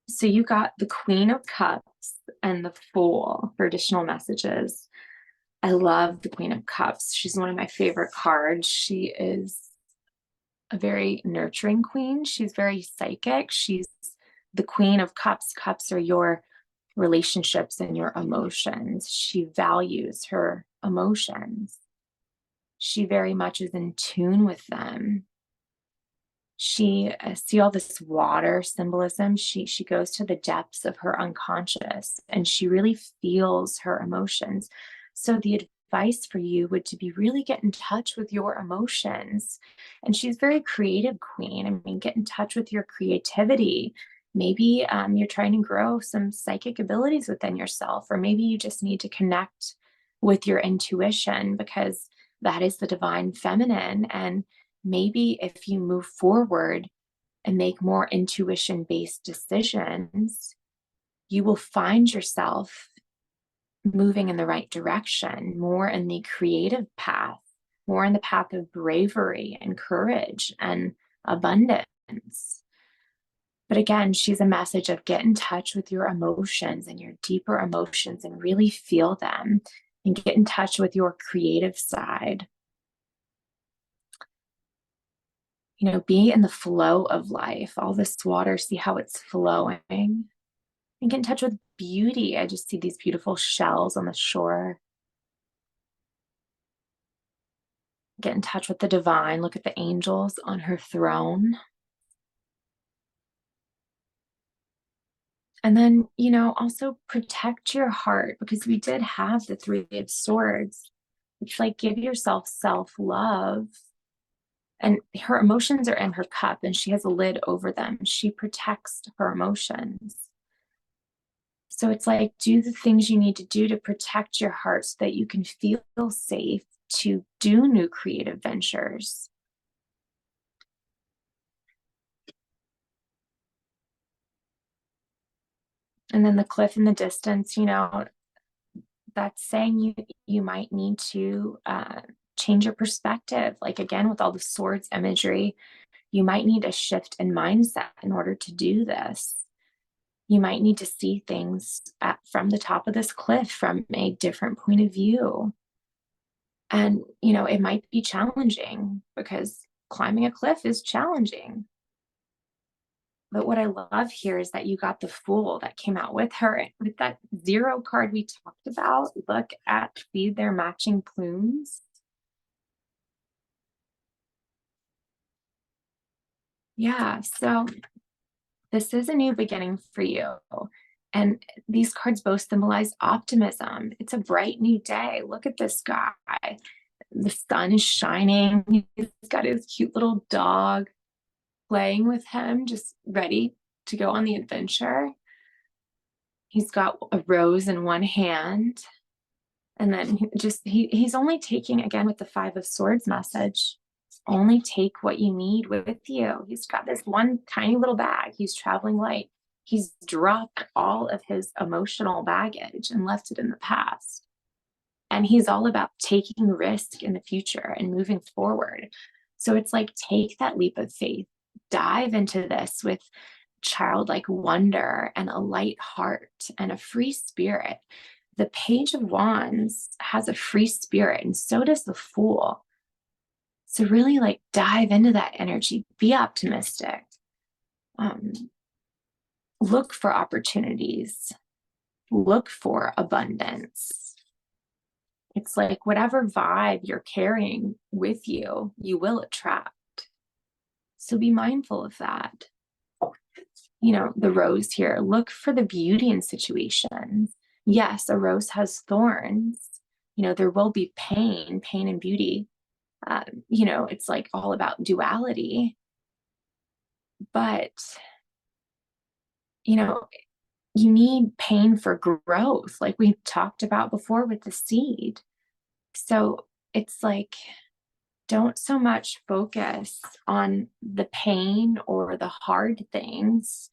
So you got the Queen of Cups and the Fool for additional messages. I love the Queen of Cups. She's one of my favorite cards. She is a very nurturing queen. She's very psychic. She's the Queen of Cups. Cups are your relationships and your emotions. She values her emotions. She very much is in tune with them. She see all this water symbolism. She goes to the depths of her unconscious and she really feels her emotions. So the advice for you would to be really get in touch with your emotions. And she's very creative queen. I mean, get in touch with your creativity. Maybe you're trying to grow some psychic abilities within yourself, or maybe you just need to connect with your intuition because that is the divine feminine. And maybe if you move forward and make more intuition-based decisions, you will find yourself moving in the right direction, more in the creative path, more in the path of bravery and courage and abundance. But again, she's a message of get in touch with your emotions and your deeper emotions and really feel them and get in touch with your creative side. You know, be in the flow of life, all this water, see how it's flowing, and get in touch with beauty. I just see these beautiful shells on the shore. Get in touch with the divine. Look at the angels on her throne. And then, you know, also protect your heart because we did have the Three of Swords. It's like give yourself self-love. And her emotions are in her cup and she has a lid over them. She protects her emotions. So it's like, do the things you need to do to protect your heart so that you can feel safe to do new creative ventures. And then the cliff in the distance, you know, that's saying you might need to change your perspective. Like again, with all the swords imagery, you might need a shift in mindset in order to do this. You might need to see things from the top of this cliff from a different point of view. And, you know, it might be challenging because climbing a cliff is challenging. But what I love here is that you got the Fool that came out with her. With that Zero card we talked about, look at, see their matching plumes. Yeah, so this is a new beginning for you. And these cards both symbolize optimism. It's a bright new day. Look at this guy. The sun is shining. He's got his cute little dog playing with him, just ready to go on the adventure. He's got a rose in one hand. And then he's only taking, again, with the Five of Swords message, only take what you need with you. He's got this one tiny little bag. He's traveling light. He's dropped all of his emotional baggage and left it in the past. And he's all about taking risk in the future and moving forward. So it's like, take that leap of faith, dive into this with childlike wonder and a light heart and a free spirit. The Page of Wands has a free spirit, and so does the Fool. So really like dive into that energy, be optimistic, look for opportunities, look for abundance. It's like whatever vibe you're carrying with you, you will attract. So be mindful of that. You know, the rose here, look for the beauty in situations. Yes, a rose has thorns. You know, there will be pain and beauty. You know, it's like all about duality. But, you know, you need pain for growth, like we talked about before with the seed. So it's like, don't so much focus on the pain or the hard things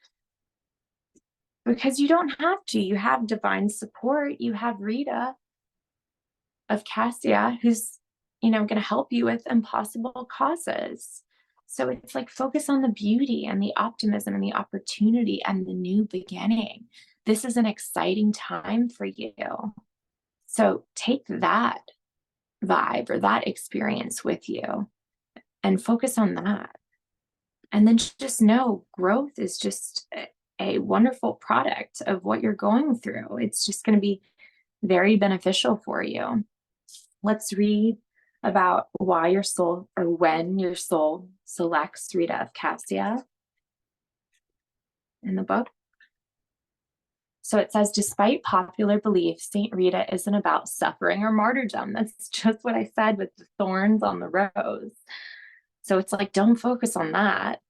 because you don't have to. You have divine support. You have Rita of Cassia who's, you know, going to help you with impossible causes. So it's like focus on the beauty and the optimism and the opportunity and the new beginning. This is an exciting time for you. So take that vibe or that experience with you and focus on that. And then just know growth is just a wonderful product of what you're going through. It's just going to be very beneficial for you. Let's read about why your soul, or when your soul selects Rita of Cassia in the book. So it says, despite popular belief, Saint Rita isn't about suffering or martyrdom. That's just what I said with the thorns on the rose. So it's like, don't focus on that.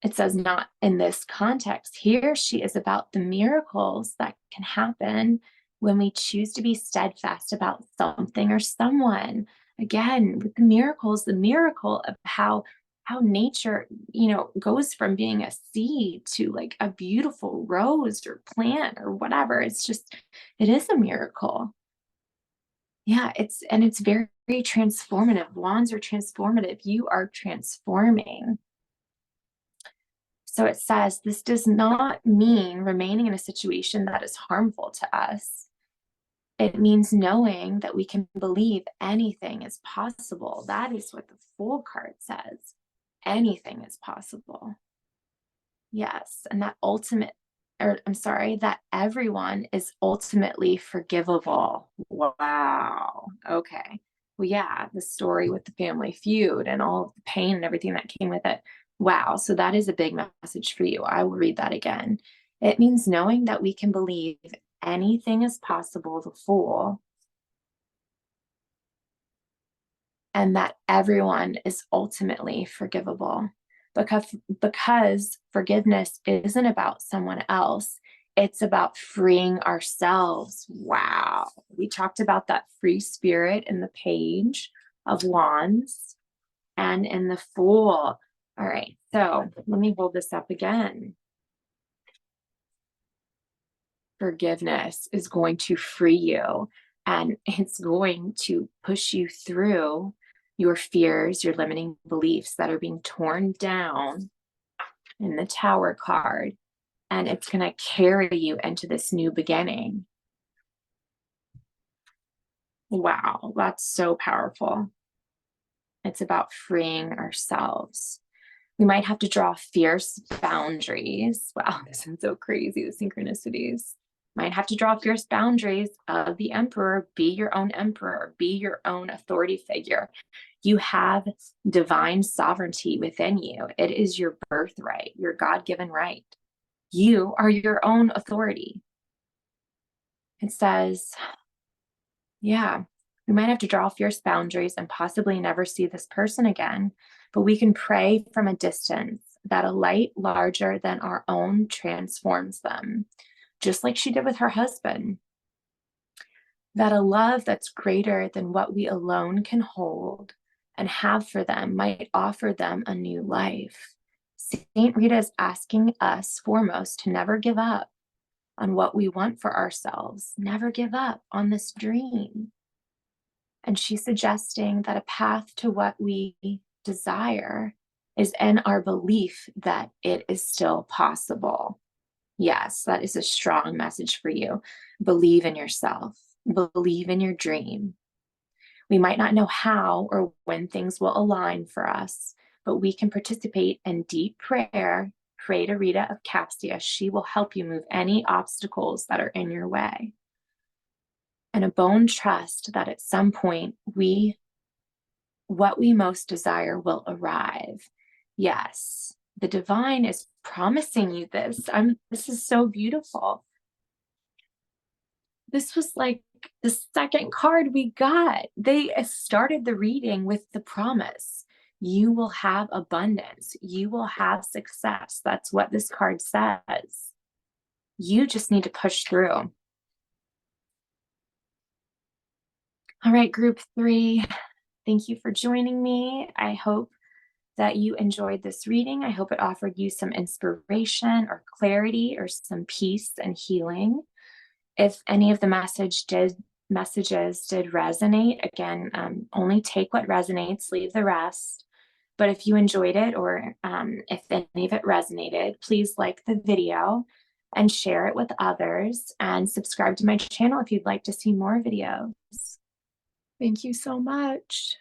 It says, not in this context. Here she is about the miracles that can happen when we choose to be steadfast about something or someone. Again, with the miracles, the miracle of how nature, goes from being a seed to like a beautiful rose or plant or whatever. It is a miracle. Yeah, it's very, very transformative. Wands are transformative. You are transforming. So it says, this does not mean remaining in a situation that is harmful to us. It means knowing that we can believe anything is possible. That is what the Fool card says. Anything is possible. Yes, and that everyone is ultimately forgivable. Wow. Okay. Well, yeah, the story with the family feud and all of the pain and everything that came with it. Wow. So that is a big message for you. I will read that again. It means knowing that we can believe anything is possible, the Fool, and that everyone is ultimately forgivable. Because forgiveness isn't about someone else. It's about freeing ourselves. Wow. We talked about that free spirit in the Page of Wands and in the Fool. All right. So let me hold this up again. Forgiveness is going to free you, and it's going to push you through your fears, your limiting beliefs that are being torn down in the Tower card, and it's going to carry you into this new beginning. Wow, that's so powerful. It's about freeing ourselves. We might have to draw fierce boundaries. Wow, this sounds so crazy, the synchronicities. Might have to draw fierce boundaries of the emperor. Be your own emperor. Be your own authority figure. You have divine sovereignty within you. It is your birthright, your God-given right. You are your own authority. It says, yeah, we might have to draw fierce boundaries and possibly never see this person again, but we can pray from a distance that a light larger than our own transforms them, just like she did with her husband. That a love that's greater than what we alone can hold and have for them might offer them a new life. Saint Rita is asking us foremost to never give up on what we want for ourselves, never give up on this dream. And she's suggesting that a path to what we desire is in our belief that it is still possible. Yes, that is a strong message for you. Believe in yourself. Believe in your dream. We might not know how or when things will align for us, but we can participate in deep prayer. Pray to Rita of Cassia. She will help you move any obstacles that are in your way. And a bone trust that at some point what we most desire will arrive. Yes, the divine is promising you this. This is so beautiful. This was like the second card we got. They started the reading with the promise. You will have abundance. You will have success. That's what this card says. You just need to push through. All right, group 3, thank you for joining me. I hope that you enjoyed this reading. I hope it offered you some inspiration or clarity or some peace and healing. If any of the messages did resonate, again, only take what resonates, leave the rest. But if you enjoyed it or if any of it resonated, please like the video. and share it with others, and subscribe to my channel if you'd like to see more videos. Thank you so much.